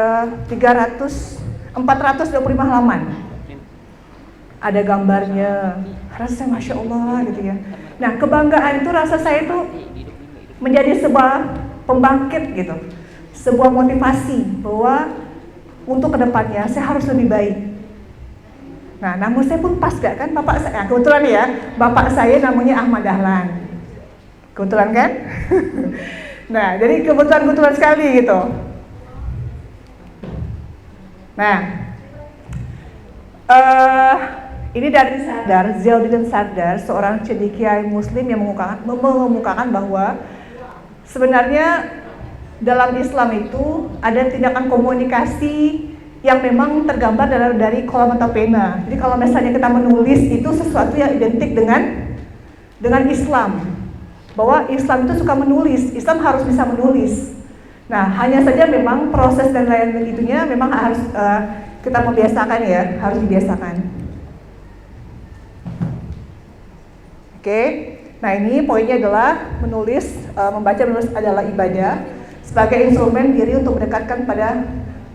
halaman, ada gambarnya, rasa Masya Allah gitu ya. Nah kebanggaan itu rasa saya itu menjadi sebuah pembangkit gitu, sebuah motivasi bahwa untuk kedepannya saya harus lebih baik. Nah namun saya pun pas gak kan, bapak saya kebetulan ya, bapak saya namanya Ahmad Dahlan, kebetulan kan. Nah jadi kebetulan sekali gitu. Nah ini dari Zainuddin Sardar, seorang cendekiawi muslim yang mengemukakan bahwa sebenarnya dalam Islam itu ada tindakan komunikasi yang memang tergambar dari kolam atau pena. Jadi kalau misalnya kita menulis itu sesuatu yang identik dengan Islam, bahwa Islam itu suka menulis, Islam harus bisa menulis. Nah hanya saja memang proses dan lain itunya memang harus kita membiasakan ya, harus dibiasakan. Oke. Nah ini poinnya adalah membaca menulis adalah ibadah sebagai instrumen diri untuk mendekatkan pada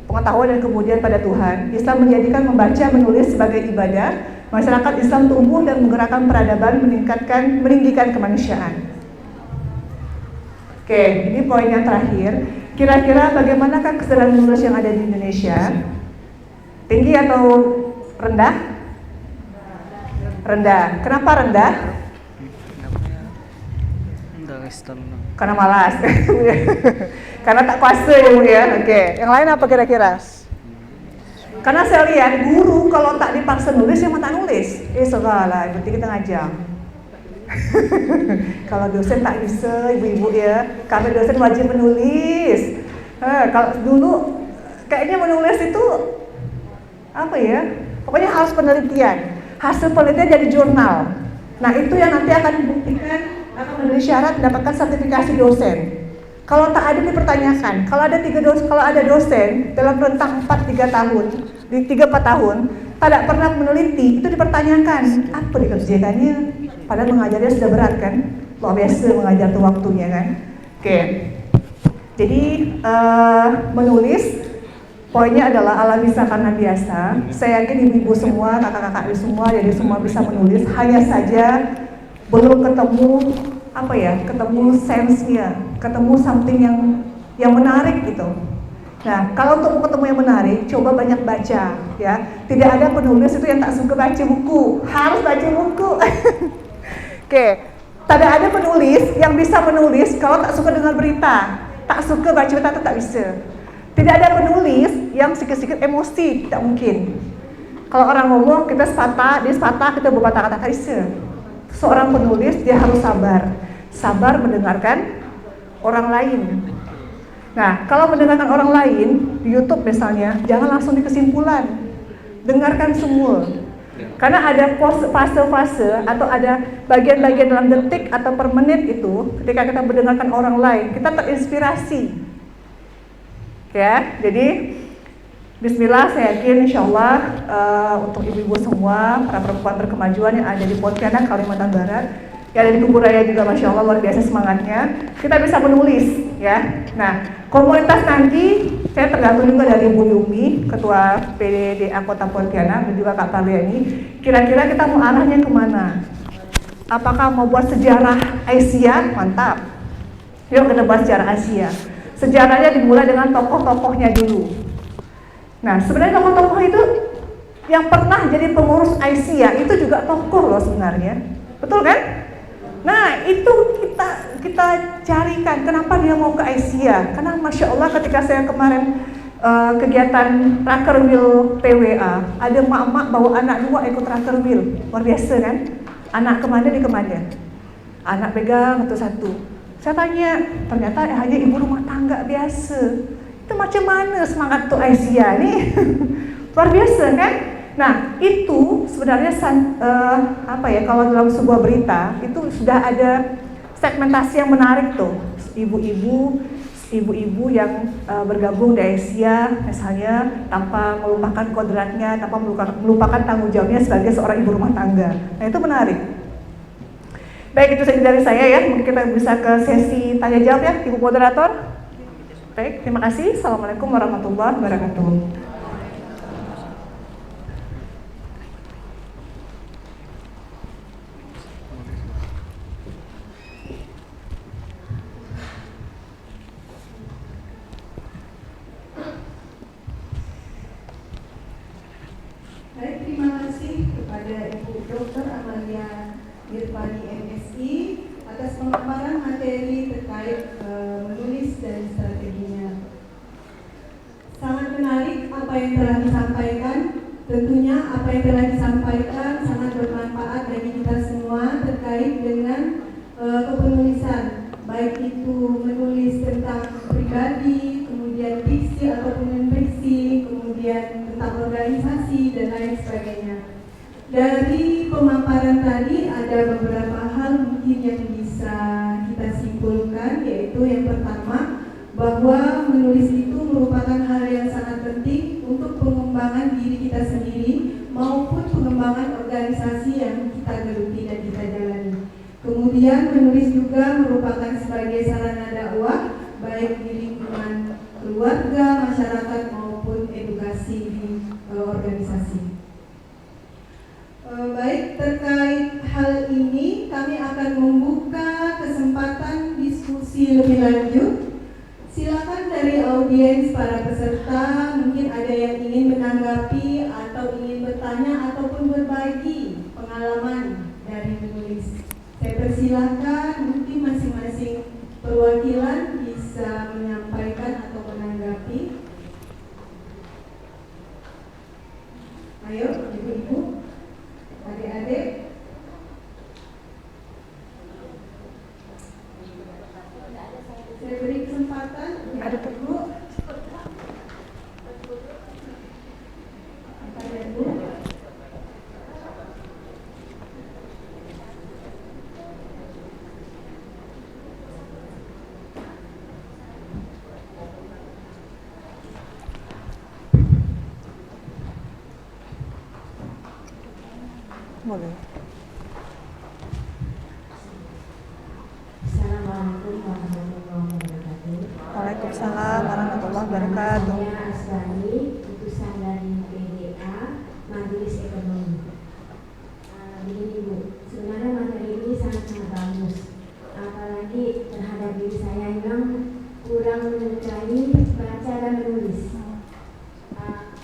pengetahuan dan kemudian pada Tuhan. Islam menjadikan membaca menulis sebagai ibadah. Masyarakat Islam tumbuh dan menggerakkan peradaban, meninggikan kemanusiaan. Oke, ini poin yang terakhir. Kira-kira bagaimanakah kesadaran menulis yang ada di Indonesia? Tinggi atau rendah? Rendah. Kenapa rendah? Karena malas. Karena tak kuasa ya Bu ya. Oke. Yang lain apa kira-kira? Karena saya lihat guru kalau tak dipaksa nulis yang tak nulis. Segala, berarti kita ngajar. Kalau dosen tak bisa ibu-ibu ya. Kami dosen wajib menulis. Kalau dulu kayaknya menulis itu apa ya? Pokoknya harus penelitian. Hasil penelitian jadi jurnal. Nah itu yang nanti akan dibuktikan, akan menjadi syarat mendapatkan sertifikasi dosen. Kalau tak ada dipertanyakan. Kalau ada dosen dalam rentang 3-4 tahun, di 3-4 tahun, tidak pernah meneliti, itu dipertanyakan. Apa dikerjakannya? Padahal mengajarnya sudah berat kan? Luar biasa mengajar tuh waktunya kan? Oke. Jadi menulis poinnya adalah alam bisa karena biasa. Saya yakin ibu-ibu semua, kakak-kakak semua, jadi semua bisa menulis. Hanya saja belum ketemu apa ya, ketemu sense-nya, ketemu something yang menarik gitu. Nah, kalau untuk ketemu yang menarik, coba banyak baca ya. Tidak ada penulis itu yang tak suka baca buku, harus baca buku. Oke, tidak ada penulis yang bisa menulis kalau tak suka dengar berita, tak suka baca berita itu tak bisa. Tidak ada penulis yang sikit-sikit emosi, tak mungkin. Kalau orang ngomong kita sepatah, dia sepatah, kita berpatah kata tak bisa. Seorang penulis dia harus sabar mendengarkan orang lain. Nah, kalau mendengarkan orang lain di YouTube misalnya, jangan langsung di kesimpulan, dengarkan semua. Karena ada fase-fase atau ada bagian-bagian dalam detik atau per menit itu, ketika kita mendengarkan orang lain, kita terinspirasi. Ya, jadi Bismillah, saya yakin insya Allah untuk ibu-ibu semua, para perempuan berkemajuan yang ada di Pontianak, Kalimantan Barat, yang ada di Kuburaya juga, Masya Allah luar biasa semangatnya, kita bisa menulis ya. Nah, komunitas nanti, saya tergantung juga dari Bu Yumi, Ketua PDDA Kota Pontianak, dan juga Kak Parliani, kira-kira kita mau arahnya kemana? Apakah mau buat sejarah Asia? Mantap. Yuk kita buat sejarah Asia. Sejarahnya dimulai dengan tokoh-tokohnya dulu. Nah, sebenarnya tokoh-tokoh itu yang pernah jadi pengurus Asia itu juga tokoh loh sebenarnya, betul kan? Nah, itu kita carikan kenapa dia mau ke Asia. Karena Masya Allah ketika saya kemarin kegiatan Rakerwil PWA, ada mak-mak bawa anak 2 ikut Rakerwil, luar biasa kan? Anak kemana di kemana? Anak pegang satu-satu. Saya tanya, ternyata hanya ibu rumah tangga biasa. Itu macam mana semangat tuh Asia nih? Luar biasa kan? Nah, itu sebenarnya apa ya, kalau dalam sebuah berita itu sudah ada segmentasi yang menarik tuh. Ibu-ibu yang bergabung di Asia misalnya tanpa melupakan kodratnya, tanpa melupakan tanggung jawabnya sebagai seorang ibu rumah tangga. Nah, itu menarik. Baik, itu saja dari saya ya. Mungkin kita bisa ke sesi tanya jawab ya, Ibu Moderator. Baik, terima kasih. Assalamualaikum warahmatullahi wabarakatuh.
Baik, terima kasih kepada Ibu Dr. Amalia Irfani MSI atas pemaparan materi terkait menulis dan strateginya. Sangat menarik apa yang telah disampaikan. Tentunya apa yang telah disampaikan sangat bermanfaat bagi kita semua terkait dengan kepenulisan, baik itu menulis tentang pribadi, kemudian diksi ataupun non-diksi, kemudian tentang organisasi dan lain sebagainya. Dari pemaparan tadi ada beberapa hal mungkin yang bisa kita simpulkan, yaitu yang pertama bahwa menulis itu merupakan hal yang sangat penting untuk pengembangan diri kita sendiri maupun pengembangan organisasi yang kita geluti dan kita jalani. Kemudian menulis juga merupakan sebagai sarana dakwah baik di lingkungan keluarga, masyarakat maupun edukasi di organisasi. Baik, terkait hal ini kami akan membuka kesempatan diskusi lebih lanjut. Silakan dari audiens para peserta mungkin ada yang ingin menanggapi atau ingin bertanya ataupun berbagi pengalaman dari menulis. Saya persilahkan, mungkin masing-masing perwakilan bisa menyampaikan atau menanggapi. Ayo, ibu-ibu, adik-adik. Saya beri kesempatan.
Ada tuh.
Bu. Ada Bu.
Boleh.
Assalamualaikum warahmatullahi wabarakatuh.
Waalaikumsalam warahmatullahi wabarakatuh.
Saya Asbani, utusan dari PDA Majelis Ekonomi. Begini Bu, sebenarnya materi ini sangat bagus. Apalagi terhadap diri saya yang kurang menyukai baca dan menulis.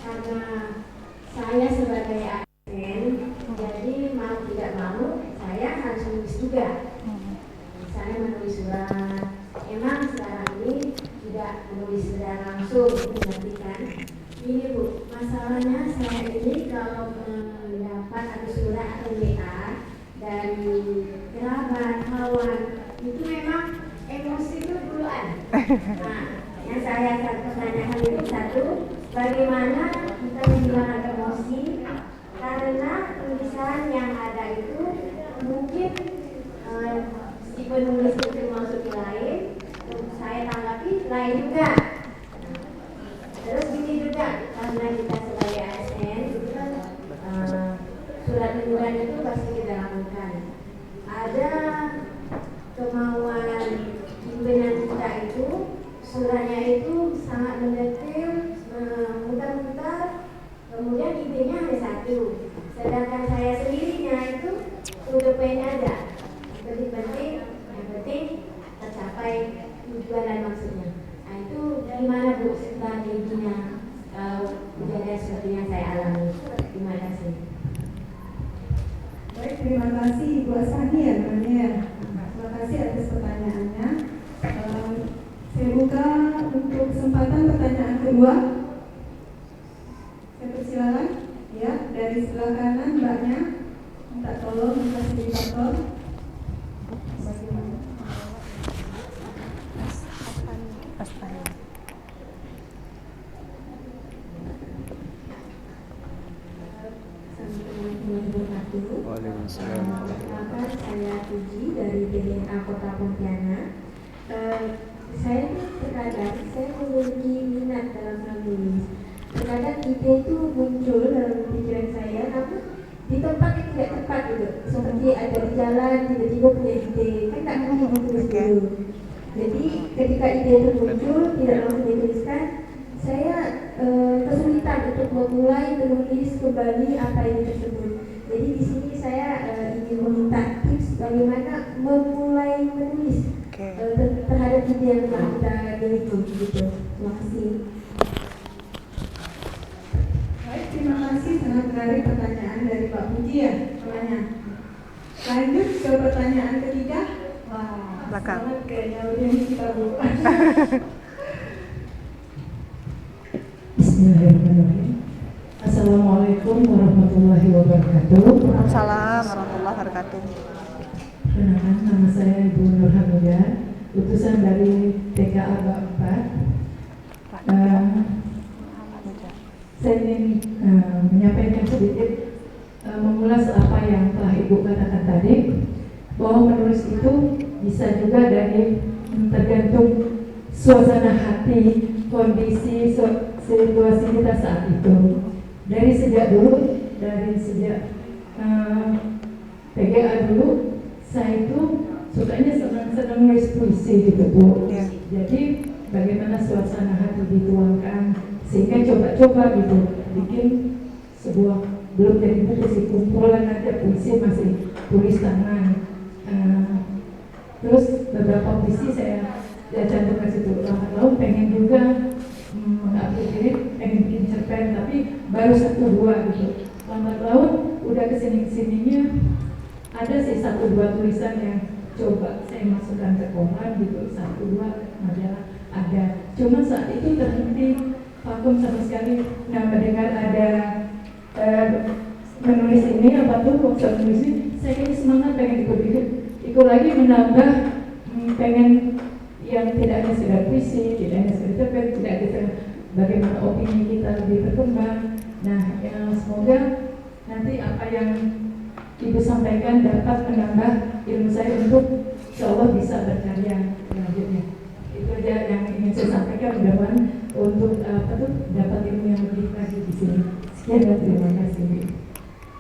Karena saya sebagai ASN, jadi mau tidak mau saya harus menulis juga. Saya menulis surat. Emang sekarang ini tidak menulis surat langsung, mengertikan. Ini Bu, masalahnya saya ini kalau mendapat atau surat atau WA dari kerabat, kawan, itu memang emosi itu duluan. Nah, yang saya pertanyakan itu satu, bagaimana kita menghilangkan emosi karena tulisan yang ada itu mungkin si penulis itu masuk ke lain, saya tanggapi lain juga. Terus gini juga, karena kita sebagai ASN itu kan surat teguran itu pasti kita lakukan. Ada kemauan pimpinan kita itu, suratnya itu sangat mendetail, mudah-mudah, kemudian idenya hanya satu. Sedangkan saya sendirinya itu udah pengen ada. Yang penting tercapai tujuan dan maksudnya. Nah itu gimana Bu strateginya kejadian seperti yang saya alami? Terima kasih.
Baik, terima kasih Ibu Asani ya namanya ya. Terima kasih atas pertanyaannya. Saya buka untuk kesempatan pertanyaan kedua. Saya persilakan ya, dari sebelah kanan Mbaknya. Minta tolong fasilitator.
Asbani.
Waalaikumsalam.
Perkenalkan, saya Puji dari DNA Kota Pontianak. Saya terkadang saya memiliki minat dalam menulis. Terkadang ide itu muncul dalam pikiran saya, namun di tempat yang tidak tepat gitu. Seperti ada di jalan tiba-tiba punya ide, kan tak mungkin ditulis dulu. Jadi ketika ide itu muncul tidak langsung dituliskan, saya kesulitan untuk memulai menulis kembali apa yang tersebut. Jadi di sini saya ingin meminta tips bagaimana memulai menulis terhadap ide yang telah kita miliki gitu. Terima kasih.
Baik, terima kasih, sangat menarik pertanyaan dari Pak Puji ya. Lanjut ke pertanyaan ketiga. Wah,
Belakang.
sangat kayaknya audiens kita Bu.
Bismillahirrahmanirrahim. Assalamualaikum warahmatullahi wabarakatuh.
Waalaikumsalam warahmatullahi wabarakatuh.
Perkenalkan, nama saya Ibu Nur Hamidah, utusan dari TKA Bak 4. Saya ingin menyampaikan sedikit mengulas apa yang telah Ibu katakan tadi, bahwa menulis itu bisa juga dari tergantung suasana hati, kondisi, situasi kita saat itu. Dari sejak PGA dulu, saya itu sukanya senang nulis puisi gitu Bu.
Ya.
Jadi bagaimana suasana hati dituangkan, sehingga coba-coba gitu bikin sebuah, belum jadi buku sih, kumpulan aja puisi, masih tulis tangan. Terus beberapa puisi saya cantumkan situ. Lambat laun pengen juga udah kesininya ada sih 1-2 tulisan yang coba saya masukkan ke koran gitu, 1-2 majalah ada. Cuma saat itu terhenti vakum sama sekali. Nah, mendengar ada menulis ini apa tuh workshop menulis ini, saya kayaknya semangat pengen ikut lagi menambah, pengen yang tidak hanya sekedar puisi, tidak hanya sekedar cerpen, tidak hanya bagaimana opini kita lebih berkembang. Nah, yang semoga nanti apa yang Ibu sampaikan dapat menambah ilmu saya untuk seolah bisa berkarya selanjutnya. Itu aja yang ingin saya sampaikan, mudah-mudahan untuk dapat ilmu yang lebih lagi di sini. Sekian dan terima kasih.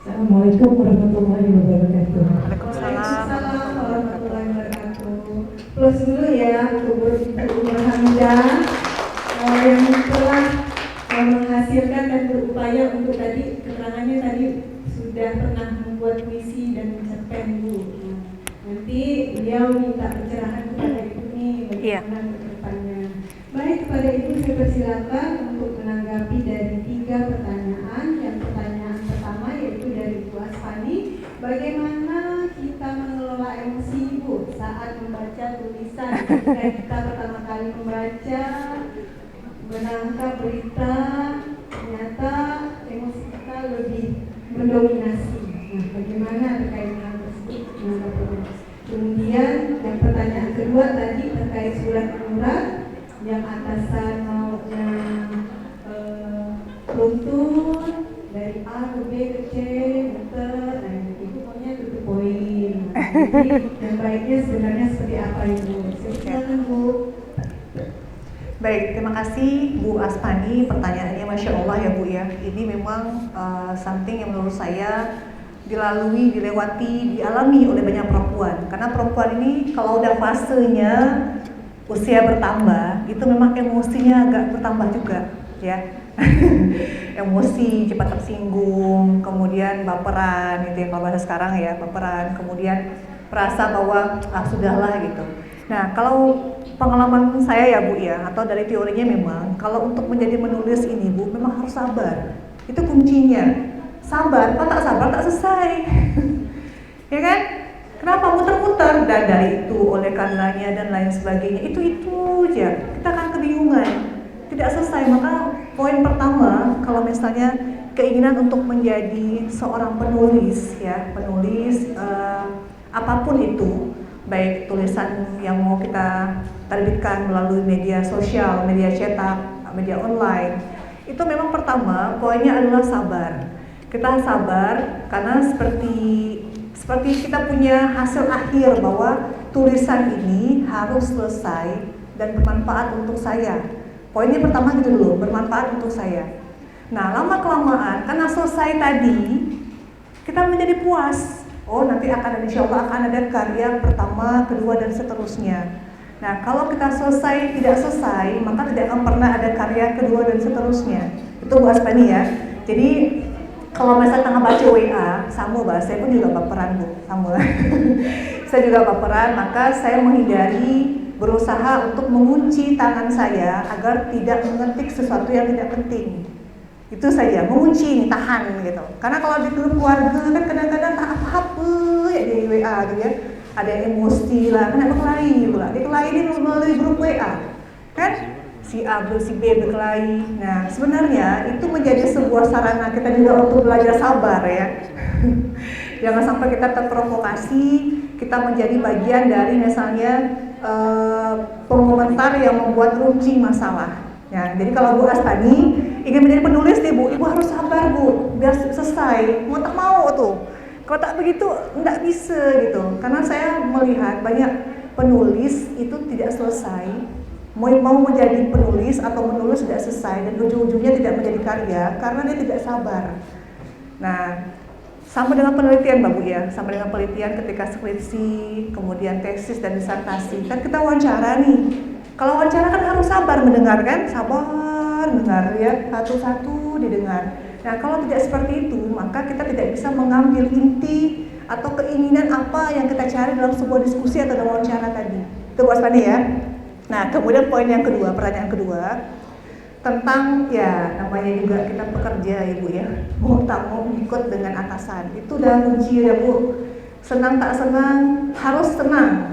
Assalamualaikum warahmatullahi wabarakatuh.
Waalaikumsalam warahmatullahi wabarakatuh. Plus dulu ya untuk Ibu Hamidah yang telah menghasilkan dan berupaya untuk tadi keterangannya tadi sudah pernah membuat puisi dan cerpen Bu. Nah, nanti beliau minta pencerahan kepada Ibu nih bagaimana ke depannya. Baik, kepada Ibu saya persilakan untuk menanggapi dari 3 pertanyaan. Yang pertanyaan pertama yaitu dari Bu Aspani, bagaimana kita mengelola emosi Ibu saat membaca tulisan ketika kita pertama kali membaca, menangkap berita, ternyata emosi kita lebih mendominasi. Nah, bagaimana terkait hal tersebut? Kemudian yang pertanyaan kedua tadi terkait surat menyurat yang atasan maunya runtuh dari A ke B ke C, muter, nah itu pokoknya tutup poin. Nah, jadi yang baiknya sebenarnya seperti apa Ibu? Silakan Bu.
Baik, terima kasih Bu Aspani, pertanyaannya Masya Allah ya Bu ya. Ini memang something yang menurut saya dilewati, dialami oleh banyak perempuan. Karena perempuan ini kalau udah fasenya usia bertambah, itu memang emosinya agak bertambah juga ya. Emosi, cepat tersinggung, kemudian baperan gitu ya, kalau bahasa sekarang ya, baperan, kemudian merasa bahwa sudahlah gitu. Nah, kalau pengalaman saya ya Bu ya, atau dari teorinya memang kalau untuk menjadi menulis ini Bu memang harus sabar. Itu kuncinya. Sabar, kalau tak sabar tak selesai. Ya kan? Kenapa muter-muter dan dari itu oleh karenanya dan lain sebagainya. Itu aja. Kita akan kebingungan. Tidak selesai. Maka poin pertama kalau misalnya keinginan untuk menjadi seorang penulis ya, penulis apapun itu, baik tulisan yang mau kita terbitkan melalui media sosial, media cetak, media online, itu memang pertama poinnya adalah sabar. Kita sabar karena seperti kita punya hasil akhir bahwa tulisan ini harus selesai dan bermanfaat untuk saya. Poinnya pertama gitu dulu, bermanfaat untuk saya. Nah, lama-kelamaan karena selesai tadi kita menjadi puas. Oh, nanti insya Allah akan ada karya pertama, kedua, dan seterusnya. Nah, kalau kita tidak selesai, maka tidak akan pernah ada karya kedua dan seterusnya. Itu Bu Aspani ya. Jadi, kalau misalnya tengah baca WA, sama Mbak, saya pun juga baperan Bu, sama. Saya juga baperan, maka saya berusaha untuk mengunci tangan saya agar tidak mengetik sesuatu yang tidak penting. Itu saja, mengunci, tahan gitu. Karena kalau di grup keluarga kan kadang-kadang tak apa-apa ya di WA gitu ya. Ada emosi lah, kan berkelahi pula. Dikelahi di melalui grup WA. Kan si A si B berkelahi. Nah, sebenarnya itu menjadi sebuah sarana kita juga untuk belajar sabar ya. Jangan sampai kita terprovokasi, kita menjadi bagian dari misalnya pengomentar yang membuat runcing masalah. Ya, jadi kalau Bu Aspani ingin menjadi penulis nih Bu, Ibu harus sabar Bu, biar selesai. Mau tak mau tuh. Kalau tak begitu enggak bisa gitu. Karena saya melihat banyak penulis itu tidak selesai. Mau menjadi penulis atau menulis tidak selesai dan ujung-ujungnya tidak menjadi karya karena dia tidak sabar. Nah, sama dengan penelitian Mbak Bu ya, sama dengan penelitian ketika skripsi, kemudian tesis dan disertasi. Kan kita wawancara nih. Kalau wawancara kan harus sabar mendengar kan, sabar mendengar ya, satu-satu didengar. Nah, kalau tidak seperti itu, maka kita tidak bisa mengambil inti atau keinginan apa yang kita cari dalam sebuah diskusi atau dalam wawancara tadi. Itu Bu Aspani ya. Nah, kemudian poin yang kedua, pertanyaan kedua, tentang ya namanya juga kita pekerja Ibu ya, mau tak mau ikut dengan atasan. Itu udah kunci ya Bu. Senang tak senang harus senang,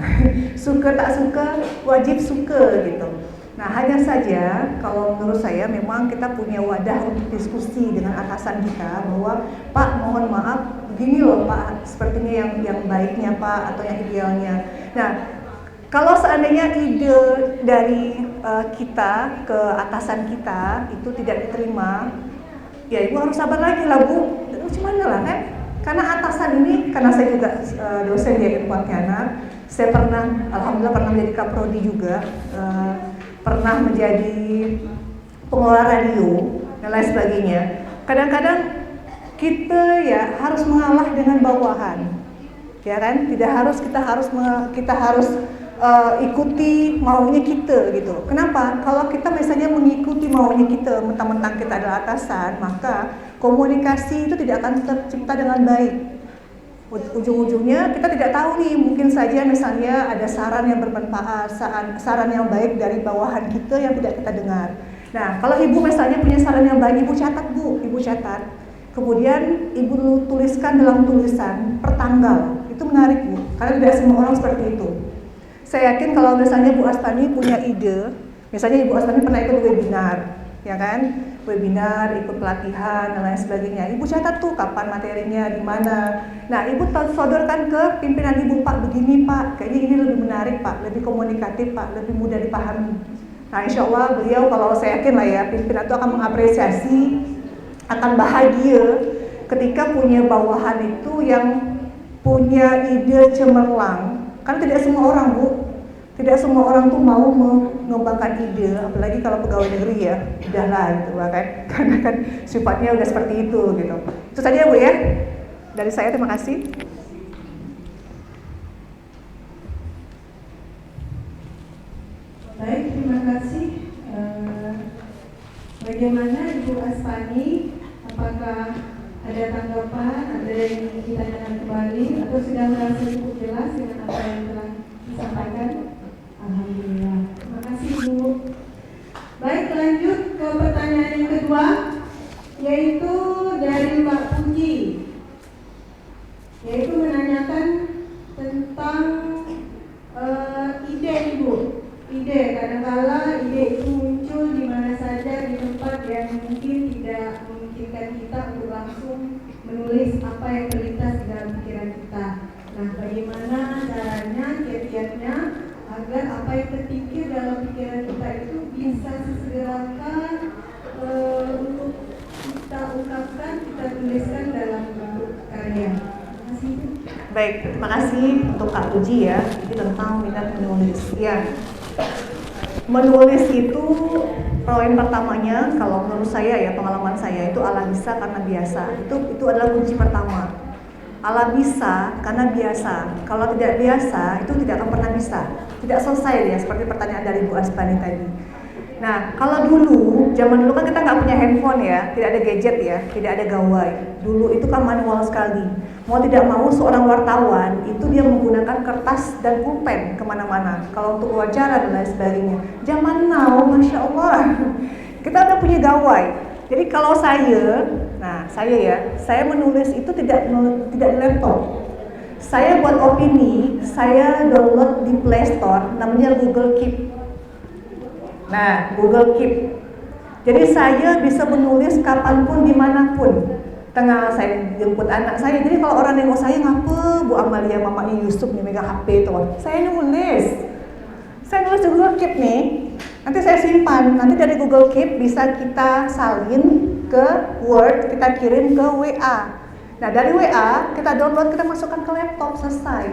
suka tak suka wajib suka gitu. Nah hanya saja kalau menurut saya memang kita punya wadah untuk diskusi dengan atasan kita bahwa Pak mohon maaf begini loh Pak, sepertinya yang baiknya Pak atau yang idealnya. Nah kalau seandainya ide dari kita ke atasan kita itu tidak diterima, ya Ibu harus sabar lagi lah Bu. Gimana lah kan? Karena atasan ini, karena saya juga dosen di Ilmu Pontianak, saya alhamdulillah pernah menjadi kaprodi juga, pernah menjadi pengelola radio dan lain sebagainya. Kadang-kadang kita ya harus mengalah dengan bawahan, ya kan? Kita harus ikuti maunya kita gitu. Kenapa? Kalau kita misalnya mengikuti maunya kita, mentang-mentang kita adalah atasan, maka komunikasi itu tidak akan tercipta dengan baik. Ujung-ujungnya kita tidak tahu nih, mungkin saja misalnya ada saran yang bermanfaat, saran yang baik dari bawahan kita yang tidak kita dengar. Nah, kalau Ibu misalnya punya saran yang baik, Ibu catat Bu, Ibu catat. Kemudian Ibu tuliskan dalam tulisan per tanggal. Itu menarik Bu, karena tidak semua orang seperti itu. Saya yakin kalau misalnya Bu Astani punya ide, misalnya Ibu Astani pernah ikut webinar, ya kan? Webinar, ikut pelatihan dan lain sebagainya. Ibu catat tuh kapan materinya, di mana. Nah, Ibu sodorkan ke pimpinan Ibu, Pak, begini Pak, kayaknya ini lebih menarik Pak, lebih komunikatif Pak, lebih mudah dipahami. Nah, insya Allah beliau kalau saya yakin lah ya, pimpinan itu akan mengapresiasi, akan bahagia ketika punya bawahan itu yang punya ide cemerlang. Kan tidak semua orang Bu, tidak semua orang tuh mau mengembangkan ide, apalagi kalau pegawai negeri ya, udahlah gitu kan, karena kan sifatnya udah seperti itu gitu. Itu saja Bu ya, dari saya terima kasih.
Baik, terima kasih. Bagaimana Ibu Astani? Apakah ada tanggapan, ada yang ingin ditanyakan kembali, atau sudah merasa cukup jelas dengan apa yang telah disampaikan? Alhamdulillah. Terima kasih Bu. Baik, lanjut ke pertanyaan yang kedua, yaitu dari Mbak Puji, yaitu menanyakan tentang ide Ibu. Ide, kadang-kala ide itu muncul di mana saja, di tempat yang mungkin tidak memungkinkan kita untuk langsung menulis apa yang terlintas di dalam pikiran kita. Nah, bagaimana caranya, kiat-kiatnya agar apa yang terpikir dalam pikiran kita itu bisa sesegerakan untuk kita ungkapkan, kita tuliskan dalam bentuk karya. Terima kasih.
Baik, terima kasih untuk Kak Puji ya. Ini tentang minat menulis. Ya, menulis itu poin pertamanya, kalau menurut saya ya, pengalaman saya itu ala bisa karena biasa. Itu adalah kunci pertama. Ala bisa karena biasa. Kalau tidak biasa, itu tidak akan pernah bisa. Tidak selesai ya, seperti pertanyaan dari Bu Aspani tadi. Nah, kalau dulu, zaman dulu kan kita nggak punya handphone ya, tidak ada gadget ya, tidak ada gawai. Dulu itu kan manual sekali. Mau tidak mau seorang wartawan itu dia menggunakan kertas dan pulpen kemana-mana. Kalau untuk wawancara dan lain sebagainya. Zaman now, Masya Allah, kita udah punya gawai. Jadi kalau saya menulis itu tidak di laptop. Saya buat opini, saya download di Play Store, namanya Google Keep. Nah, Google Keep. Jadi saya bisa menulis kapanpun, dimanapun. Tengah saya jemput anak saya. Jadi kalau orang nengok saya, ngapa Bu Amalia, mamanya Yusuf nih megang HP itu? Saya nulis. Saya nulis di Google Keep nih. Nanti saya simpan. Nanti dari Google Keep bisa kita salin ke Word, kita kirim ke WA. Nah, dari WA kita download, kita masukkan ke laptop, selesai.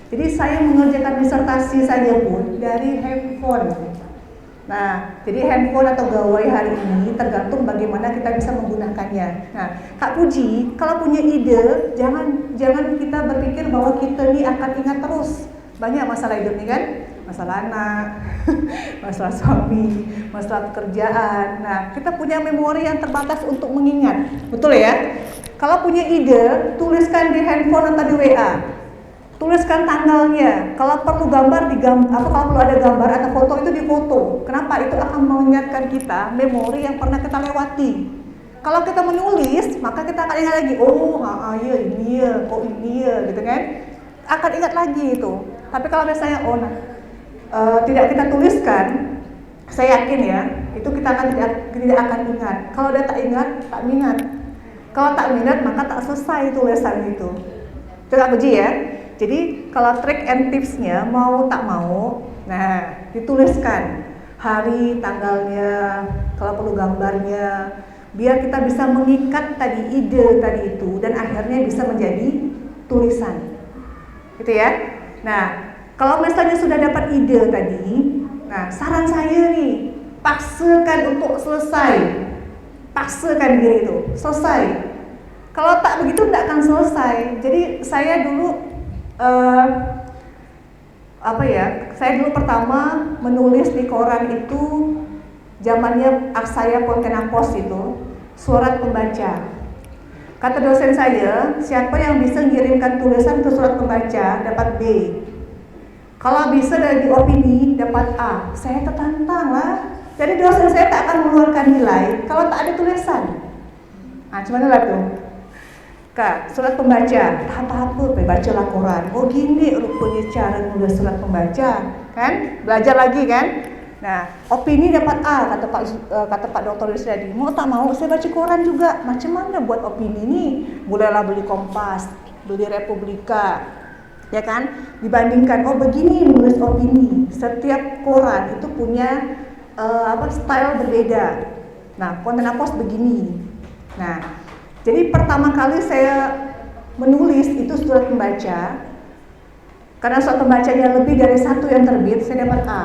Jadi saya mengerjakan disertasi saya pun dari handphone. Nah, jadi handphone atau gawai hari ini tergantung bagaimana kita bisa menggunakannya. Nah, Kak Puji, kalau punya ide, jangan kita berpikir bahwa kita ini akan ingat terus. Banyak masalah hidup nih kan? Masalah anak, masalah suami, masalah pekerjaan. Nah, kita punya memori yang terbatas untuk mengingat. Betul ya? Kalau punya ide, tuliskan di handphone atau di WA. tuliskan tanggalnya. Kalau perlu gambar kalau perlu ada gambar atau foto itu difoto. Kenapa? Itu akan mengingatkan kita memori yang pernah kita lewati. Kalau kita menulis, maka kita akan ingat lagi, oh iya ini ya, oh ini ya, gitu kan? Akan ingat lagi itu. Tapi kalau misalnya tidak kita tuliskan, saya yakin ya, itu kita tidak akan ingat. Kalau udah tak ingat, tak minat. Kalau tak minat, maka tak selesai tulisan itu. Itu Kak Puji ya. Jadi kalau trick and tipsnya mau tak mau, nah dituliskan hari, tanggalnya, kalau perlu gambarnya, biar kita bisa mengikat tadi ide tadi itu dan akhirnya bisa menjadi tulisan, gitu ya. Nah kalau misalnya sudah dapat ide tadi, nah saran saya nih, paksakan untuk selesai, paksakan diri itu selesai. Kalau tak begitu tidak akan selesai. Jadi saya dulu saya dulu pertama menulis di koran itu zamannya Aksaya Pontianak itu, surat pembaca. Kata dosen saya, siapa yang bisa mengirimkan tulisan ke surat pembaca dapat B. Kalau bisa dari opini dapat A. Saya tertantang lah. Jadi dosen saya tak akan mengeluarkan nilai kalau tak ada tulisan. Nah, cuman lah tuh. Kak, surat pembaca, apa-apa, baca laporan. Oh gini rupanya cara nulis surat pembaca, kan? Belajar lagi kan? Nah, opini dapat A, kata Pak Dr. Yusradi. Mau tak mau, saya baca koran juga. Macam mana buat opini nih? Mulailah beli Kompas, beli Republika, ya kan? Dibandingkan, oh begini menulis opini. Setiap koran itu punya style berbeda. Nah, Pontianak Post begini. Nah, jadi pertama kali saya menulis itu surat pembaca, karena surat pembacanya lebih dari satu yang terbit, saya dapat A.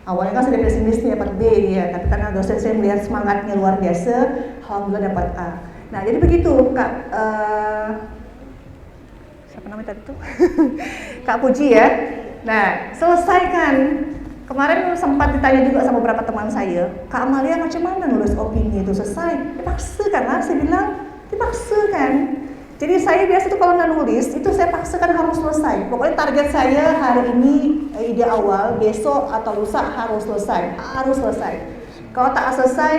Awalnya kan saya pesimis nih dapat B ya, tapi karena dosen saya melihat semangatnya luar biasa, alhamdulillah dapat A. Nah jadi begitu Kak, siapa namanya tadi tuh? Kak Puji ya. Nah selesaikan. Kemarin sempat ditanya juga sama beberapa teman saya, Kak Amalia macam mana nulis opini itu selesai? Dipaksakan lah, saya bilang dipaksakan. Jadi saya biasa tuh kalau nggak nulis itu saya paksakan harus selesai. Pokoknya target saya hari ini ide awal, besok atau lusa harus selesai, harus selesai. Kalau tak selesai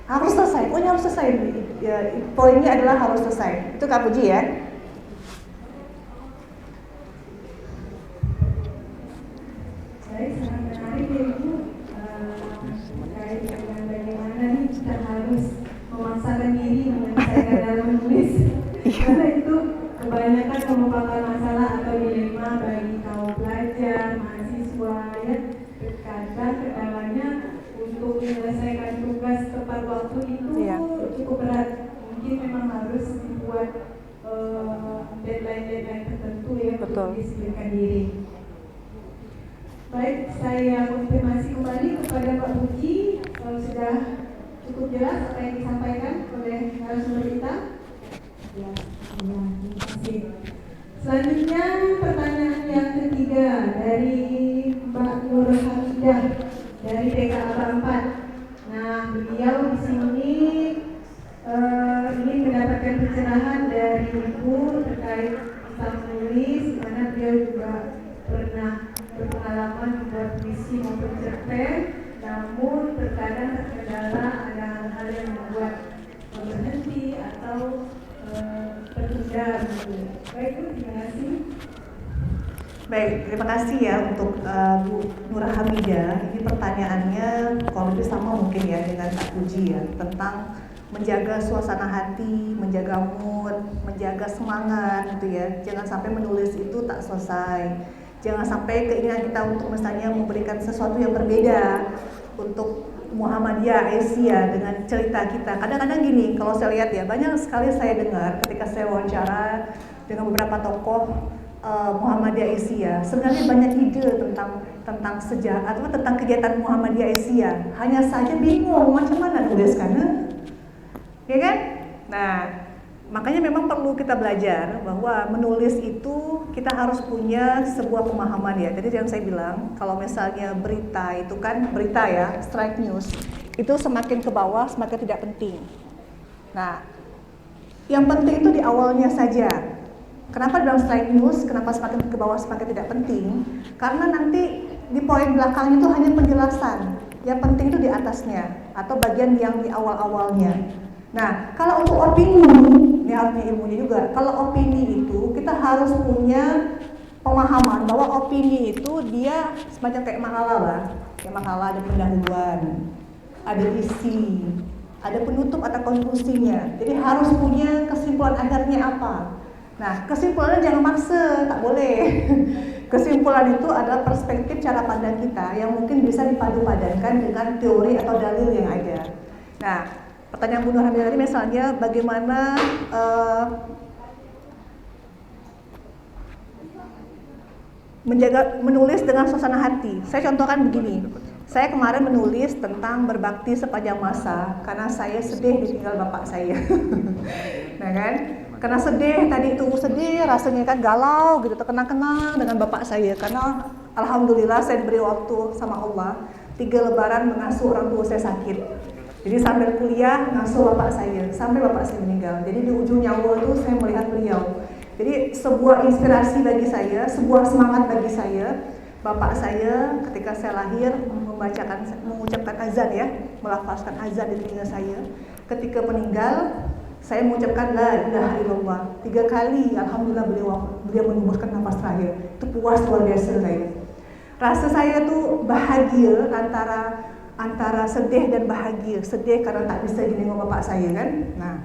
harus selesai. Pokoknya harus selesai. Ya, poinnya adalah harus selesai. Itu Kak Puji ya.
Baik, sangat menarik ya Ibu. Terkait dengan bagaimana nih kita harus memaksakan diri menyelesaikan dalam menulis, karena itu kebanyakan merupakan masalah atau dilema bagi kaum pelajar, mahasiswa ya. Terkadang kendalanya untuk menyelesaikan tugas tepat waktu itu cukup berat. Mungkin memang harus dibuat deadline tertentu ya untuk disiplinkan diri. Baik, saya konfirmasi kembali kepada Pak Puji, sudah cukup jelas apa yang disampaikan oleh narasumber kita. Ya, terima kasih. Selanjutnya pertanyaan yang ketiga dari Mbak Nur Hamidah dari PKA 4. Nah, beliau di sini ingin mendapatkan pencerahan dari Ibu terkait tentang menulis, karena beliau juga pernah berpengalaman membuat puisi maupun cerpen, namun terkadang terkendala ada hal-hal yang membuat berhenti atau tertunda gitu. Baik Bu, terima kasih.
Baik, terima kasih ya untuk Bu Nur Hamidah. Ini pertanyaannya kalau lebih sama mungkin ya dengan Kak Puji ya, tentang menjaga suasana hati, menjaga mood, menjaga semangat gitu ya. Jangan sampai menulis itu tak selesai. Jangan sampai keinginan kita untuk misalnya memberikan sesuatu yang berbeda untuk Muhammadiyah Asia dengan cerita kita. Kadang-kadang gini, kalau saya lihat ya, banyak sekali saya dengar ketika saya wawancara dengan beberapa tokoh Muhammadiyah Asia. Sebenarnya banyak ide tentang sejarah atau tentang kegiatan Muhammadiyah Asia. Hanya saja bingung macam mana nuliskannya, ya kan? Nah, makanya memang perlu kita belajar bahwa menulis itu kita harus punya sebuah pemahaman ya. Jadi yang saya bilang, kalau misalnya berita itu kan berita ya, strike news, itu semakin ke bawah semakin tidak penting. Nah, yang penting itu di awalnya saja. Kenapa dalam slide news, kenapa semakin ke bawah semakin tidak penting? Karena nanti di poin belakangnya itu hanya penjelasan. Yang penting itu di atasnya atau bagian yang di awal-awalnya. Nah, kalau untuk opini, ini artinya ilmunya juga. Kalau opini itu kita harus punya pemahaman bahwa opini itu dia semacam kayak makalah lah. Kayak makalah ada pendahuluan, ada isi, ada penutup atau konklusinya. Jadi harus punya kesimpulan akhirnya apa. Nah, kesimpulannya jangan maksa, tak boleh. Kesimpulan itu adalah perspektif cara pandang kita yang mungkin bisa dipadu-padankan dengan teori atau dalil yang ada. Nah, pertanyaan Bu Nur Hamidah tadi misalnya bagaimana menulis dengan suasana hati. Saya contohkan begini. Saya kemarin menulis tentang berbakti sepanjang masa karena saya sedih ditinggal bapak saya. Nah kan? Karena sedih, tadi itu sedih, rasanya kan galau gitu, terkenang-kenang dengan bapak saya. Karena alhamdulillah saya diberi waktu sama Allah 3 lebaran mengasuh orang tua saya sakit. Jadi sambil kuliah ngasuh bapak saya, sampai bapak saya meninggal. Jadi di ujung nyawa itu saya melihat beliau. Jadi sebuah inspirasi bagi saya, sebuah semangat bagi saya. Bapak saya ketika saya lahir mengucapkan azan ya, melafazkan azan di telinga saya. Ketika meninggal, saya mengucapkan la ilaha illallah 3 kali. Alhamdulillah beliau menghembuskan nafas terakhir. Itu puas luar biasa saya. Rasa saya tuh bahagia antara sedih dan bahagia. Sedih karena tak bisa gini sama bapak saya kan. Nah,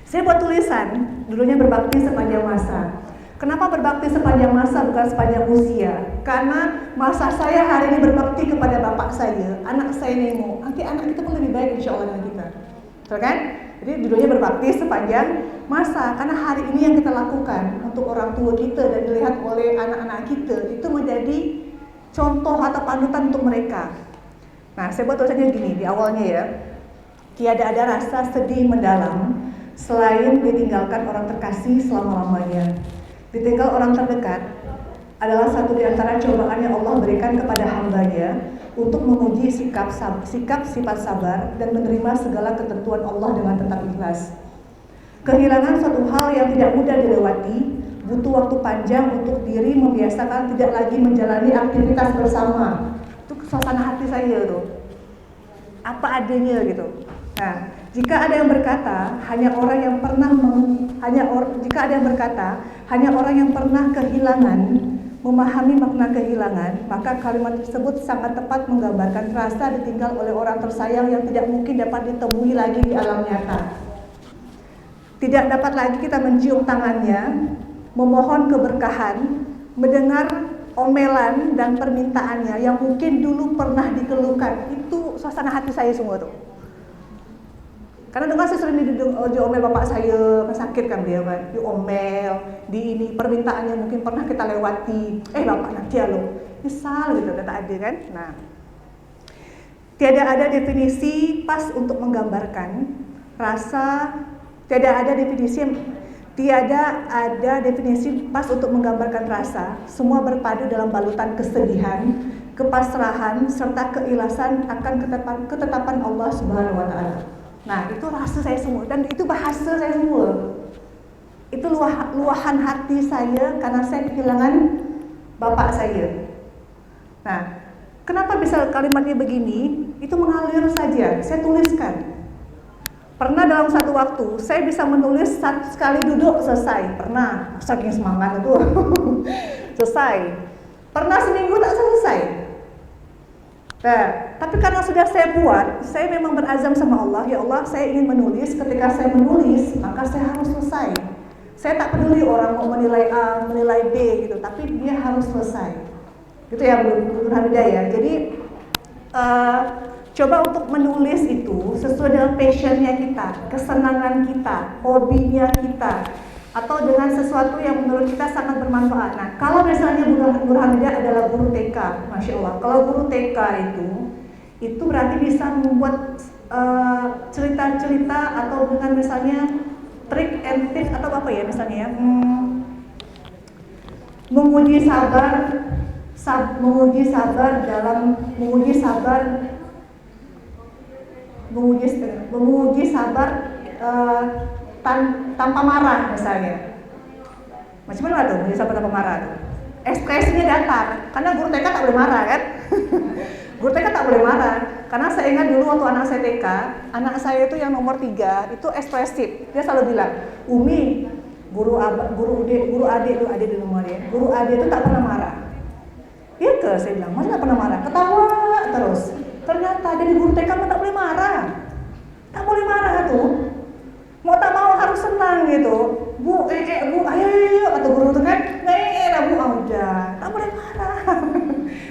saya buat tulisan, dulunya berbakti sepanjang masa. Kenapa berbakti sepanjang masa bukan sepanjang usia? Karena masa saya hari ini berbakti kepada bapak saya, anak saya nengok, nanti anak kita pun lebih baik insya Allah dengan kita. Betul kan? Jadi judulnya berbakti sepanjang masa, karena hari ini yang kita lakukan untuk orang tua kita dan dilihat oleh anak-anak kita, itu menjadi contoh atau panutan untuk mereka. Nah, saya buat tulisannya gini di awalnya ya. Tiada ada rasa sedih mendalam selain ditinggalkan orang terkasih selama-lamanya. Ditinggal orang terdekat adalah satu di antara cobaan yang Allah berikan kepada hambanya untuk menguji sikap sifat sabar dan menerima segala ketentuan Allah dengan tetap ikhlas. Kehilangan suatu hal yang tidak mudah dilewati butuh waktu panjang untuk diri membiasakan tidak lagi menjalani aktivitas bersama. Itu suasana hati saya tuh. Apa adanya gitu. Nah, jika ada yang berkata hanya orang yang pernah kehilangan memahami makna kehilangan, maka kalimat tersebut sangat tepat menggambarkan rasa ditinggal oleh orang tersayang yang tidak mungkin dapat ditemui lagi di alam nyata. Tidak dapat lagi kita mencium tangannya, memohon keberkahan, mendengar omelan dan permintaannya yang mungkin dulu pernah dikeluhkan. Itu suasana hati saya semua tuh. Karena dengar saya sering diomel bapak saya, sakit kan dia kan, diomel, di ini permintaannya mungkin pernah kita lewati, bapak nanti ya lo, misal gitu, tak ada kan. Nah, tiada ada definisi pas untuk menggambarkan rasa, tiada ada definisi pas untuk menggambarkan rasa. Semua berpadu dalam balutan kesedihan, kepasrahan serta keikhlasan akan ketetapan Allah Subhanahu wa taala. Nah, itu rasa saya semua dan itu bahasa saya semua. Itu luahan hati saya karena saya kehilangan bapak saya. Nah, kenapa bisa kalimatnya begini? Itu mengalir saja, saya tuliskan. Pernah dalam satu waktu saya bisa menulis sekali duduk selesai. Pernah, saking semangat itu selesai. Pernah seminggu tak selesai. Nah, tapi karena sudah saya buat, saya memang berazam sama Allah, ya Allah, saya ingin menulis. Ketika saya menulis, maka saya harus selesai. Saya tak peduli orang mau menilai A, menilai B gitu, tapi dia harus selesai. Gitu ya Bu Hamidah ya. Jadi coba untuk menulis itu sesuai dengan passionnya kita, kesenangan kita, hobinya kita, atau dengan sesuatu yang menurut kita sangat bermanfaat. Nah, kalau misalnya Bu Hamidah adalah guru TK, Masya Allah, kalau guru TK itu berarti bisa membuat cerita-cerita atau dengan misalnya trik and tips atau apa ya misalnya ya, menguji sabar tanpa marah misalnya. Macam mana tuh menjadi sahabat tanpa marah tuh? Ekspresinya datar, karena guru TK tak boleh marah kan? Guru TK tak boleh marah, karena saya ingat dulu waktu anak saya TK, anak saya itu yang nomor 3 itu ekspresif. Dia selalu bilang, Umi, guru adik di rumah dia, guru adik itu tak pernah marah. Iya ke? Saya bilang, masa tak pernah marah? Ketawa terus. Ternyata jadi guru TK tak boleh marah. Tak boleh marah tuh. Mau tak mau harus senang gitu. Bu, bu, ayo, kata guru itu kan, lah bu, udah, tak boleh marah.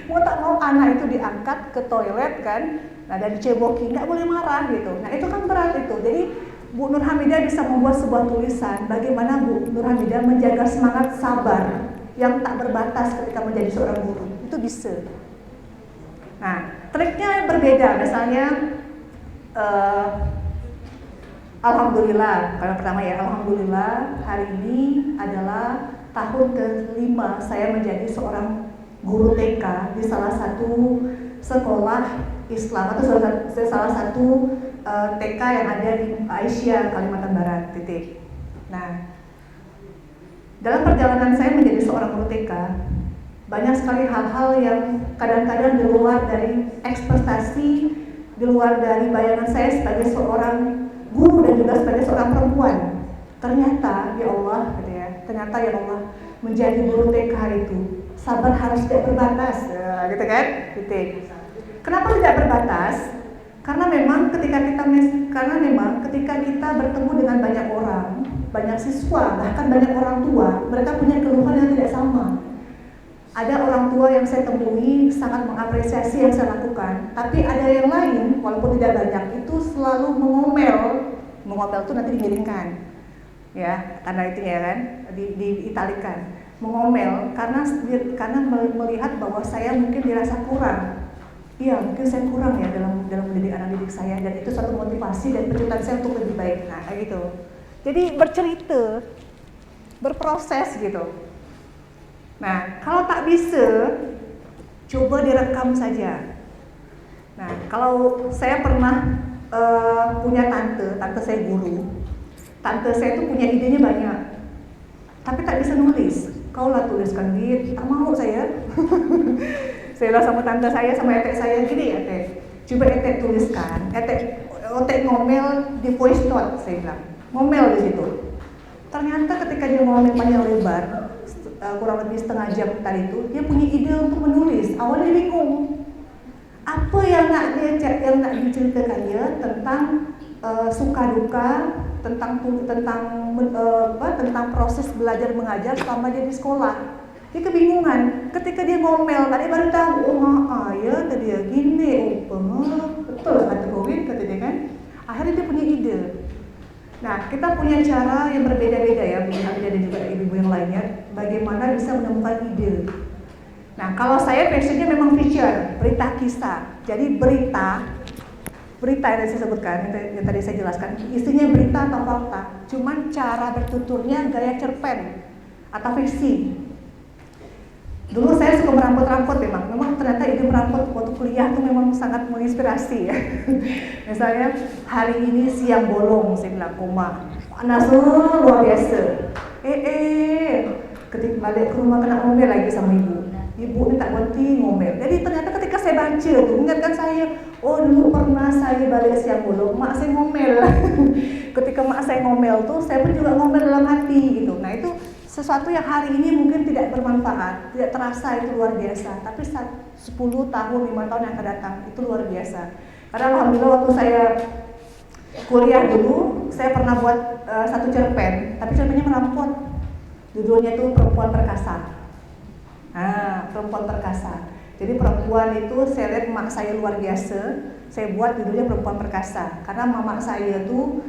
Mau tak mau anak itu diangkat ke toilet kan, nah dan dicebokin, nggak boleh marah gitu. Nah itu kan berat itu. Jadi Bu Nur Hamidah bisa membuat sebuah tulisan bagaimana Bu Nur Hamidah menjaga semangat sabar yang tak berbatas ketika menjadi seorang guru. Itu bisa. Nah triknya berbeda, misalnya alhamdulillah, kalau pertama ya, alhamdulillah hari ini adalah tahun ke-5 saya menjadi seorang guru TK di salah satu sekolah Islam atau salah satu TK yang ada di Aisyah, Kalimantan Barat, titik. Nah, dalam perjalanan saya menjadi seorang guru TK, banyak sekali hal-hal yang kadang-kadang di luar dari ekspektasi, di luar dari bayangan saya sebagai seorang guru dan juga sebagai seorang perempuan. Ternyata ya Allah, gitu ya, ternyata ya Allah, menjadi guru TK itu sabar harus tidak berbatas, gitu kan? Titik. Kenapa tidak berbatas? Karena memang ketika kita bertemu dengan banyak orang, banyak siswa, bahkan banyak orang tua, mereka punya keluhan yang tidak sama. Ada orang tua yang saya temui sangat mengapresiasi yang saya lakukan, tapi ada yang lain, walaupun tidak banyak, itu selalu mengomel itu nanti dimiringkan, ya, karena itu ya kan, diitalikan, mengomel karena melihat bahwa saya mungkin dirasa kurang. Iya, mungkin saya kurang ya dalam mendidik anak didik saya, dan itu suatu motivasi dan penyebutan saya untuk lebih baik. Nah, kayak gitu. Jadi bercerita, berproses gitu. Nah, kalau tak bisa, coba direkam saja. Nah, kalau saya pernah punya tante saya guru. Tante saya itu punya idenya banyak, tapi tak bisa nulis. Kau lah tuliskan, Dit. Tak mau saya. Saya bilang sama tante saya, sama etek saya, gini ya etek, coba etek tuliskan, etek ngomel di voice note, saya bilang, ngomel di situ. Ternyata ketika dia ngomel panjang lebar, kurang lebih setengah jam tadi itu, dia punya ide untuk menulis. Awalnya dia bingung, apa yang nak diceritakannya tentang suka duka, tentang proses belajar mengajar selama dia di sekolah. Dia kebingungan. Ketika dia ngomel, tadi baru tahu, ya tadi ya gini, betul kata Kowin, kata dia kan. Akhirnya dia punya ide. Nah, kita punya cara yang berbeda-beda ya, Bu Hamidah dan juga ibu-ibu yang lainnya, bagaimana bisa menemukan ide. Nah, kalau saya passionnya memang feature, berita kisah. Jadi berita yang tadi saya sebutkan, yang tadi saya jelaskan, isinya berita atau fakta. Cuman cara bertuturnya gaya cerpen atau fiksi. Dulu saya suka merampot-rampot memang ternyata ide merampot waktu kuliah itu memang sangat menginspirasi ya. Misalnya hari ini siang bolong, saya bilang koma, panas luar biasa. Ketika balik ke rumah kena ngomel lagi sama ibu ini tak berhenti ngomel. Jadi ternyata ketika saya baca tuh mengingatkan saya, oh dulu pernah saya balik siang bolong, mak saya ngomel. Ketika mak saya ngomel tuh, saya pun juga ngomel dalam hati gitu. Nah itu sesuatu yang hari ini mungkin tidak bermanfaat, tidak terasa, itu luar biasa. Tapi 10 tahun, 5 tahun yang akan datang, itu luar biasa. Karena alhamdulillah waktu saya kuliah dulu, saya pernah buat satu cerpen, tapi cerpennya merampot. Judulnya itu Perempuan Perkasa. Nah, Perempuan Perkasa. Jadi perempuan itu saya lihat mak saya luar biasa, saya buat judulnya Perempuan Perkasa. Karena mama saya itu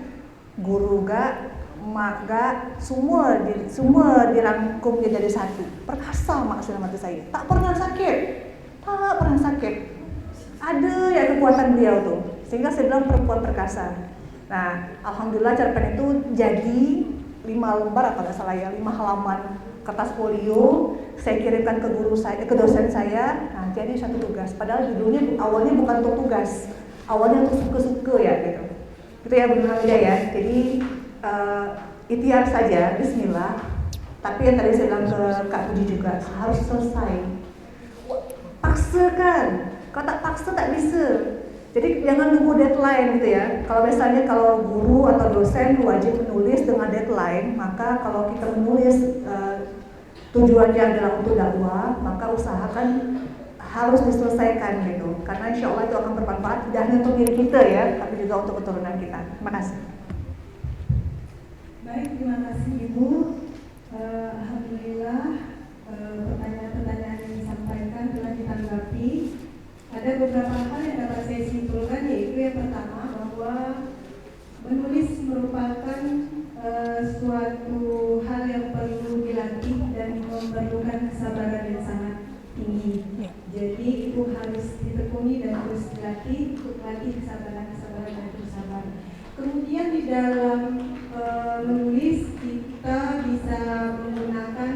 guru gak, mak gak, semua dirangkum jadi satu. Perkasa mak saya mati saya. Tak pernah sakit. Ada ya kekuatan beliau tuh. Sehingga saya bilang perempuan perkasa. Nah, alhamdulillah cerpen itu jadi 5 lembar atau nggak salah ya, 5 halaman kertas folio. Saya kirimkan ke guru saya, ke dosen saya. Nah, jadi satu tugas. Padahal judulnya awalnya bukan untuk tugas, awalnya untuk suka-suka ya gitu. Itu ya Bu Hamidah ya. Jadi ikhtiar saja, Bismillah. Tapi yang tadi saya bilang ke Kak Budi juga harus selesai. Paksakan, kalau tak paksa tak bisa. Jadi jangan nunggu deadline gitu ya. Kalau misalnya kalau guru atau dosen wajib menulis dengan deadline, maka kalau kita menulis tujuannya adalah untuk dakwah, maka usahakan harus diselesaikan gitu. Karena insya Allah itu akan bermanfaat tidak hanya untuk diri kita ya, tapi juga untuk keturunan kita. Terima kasih.
Baik, terima kasih Ibu. Alhamdulillah pertanyaan-pertanyaan yang disampaikan telah ditanggapi. Ada beberapa hal yang dapat saya simpulkan, yaitu yang pertama bahwa menulis merupakan suatu hal yang perlu dilatih dan memerlukan kesabaran yang sangat tinggi. Jadi itu harus ditekuni dan terus dilatih untuk melatih kesabaran dan terus sabar. Kemudian di dalam menulis kita bisa menggunakan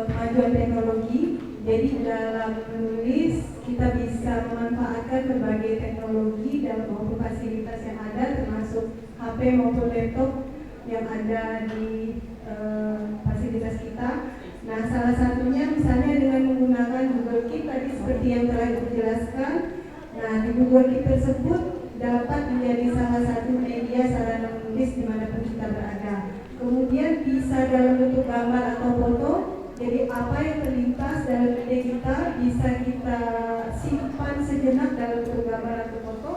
kemajuan teknologi. Jadi dalam menulis kita bisa memanfaatkan berbagai teknologi dan maupun fasilitas yang ada, termasuk HP maupun laptop yang ada di fasilitas kita. Nah, salah satunya misalnya dengan menggunakan Google Keep tadi seperti yang telah dijelaskan. Nah, di Google Keep tersebut dapat menjadi salah satu media sarana menulis dimanapun kita berada. Kemudian bisa dalam bentuk gambar atau foto. Jadi apa yang terlintas dalam ide kita bisa kita simpan sejenak dalam bentuk gambar atau foto.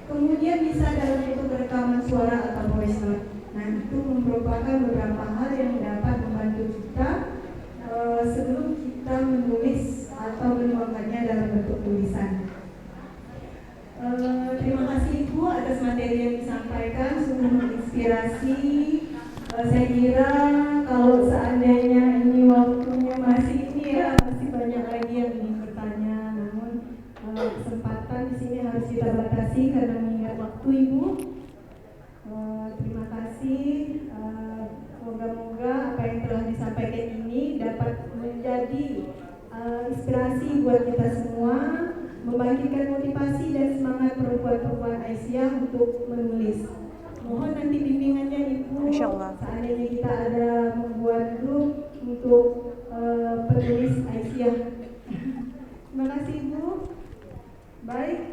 Kemudian bisa dalam bentuk rekaman suara atau voice note. Nah, itu merupakan beberapa hal yang dapat membantu kita sebelum kita menulis atau menuangkannya dalam bentuk tulisan. Terima kasih Ibu atas materi yang disampaikan, sungguh menginspirasi. Saya kira kalau seandainya ini waktunya masih ini ya, masih banyak lagi yang ingin bertanya. Namun kesempatan di sini harus kita batasi karena mengingat waktu Ibu. Terima kasih. Moga-moga apa yang telah disampaikan ini dapat menjadi inspirasi buat kita semua, membangkitkan motivasi dan semangat perempuan-perempuan Aisyah untuk menulis. Mohon nanti bimbingannya Ibu.
Insyaallah.
Seandainya kita ada membuat grup untuk penulis Aisyah. Terima kasih Ibu. Baik,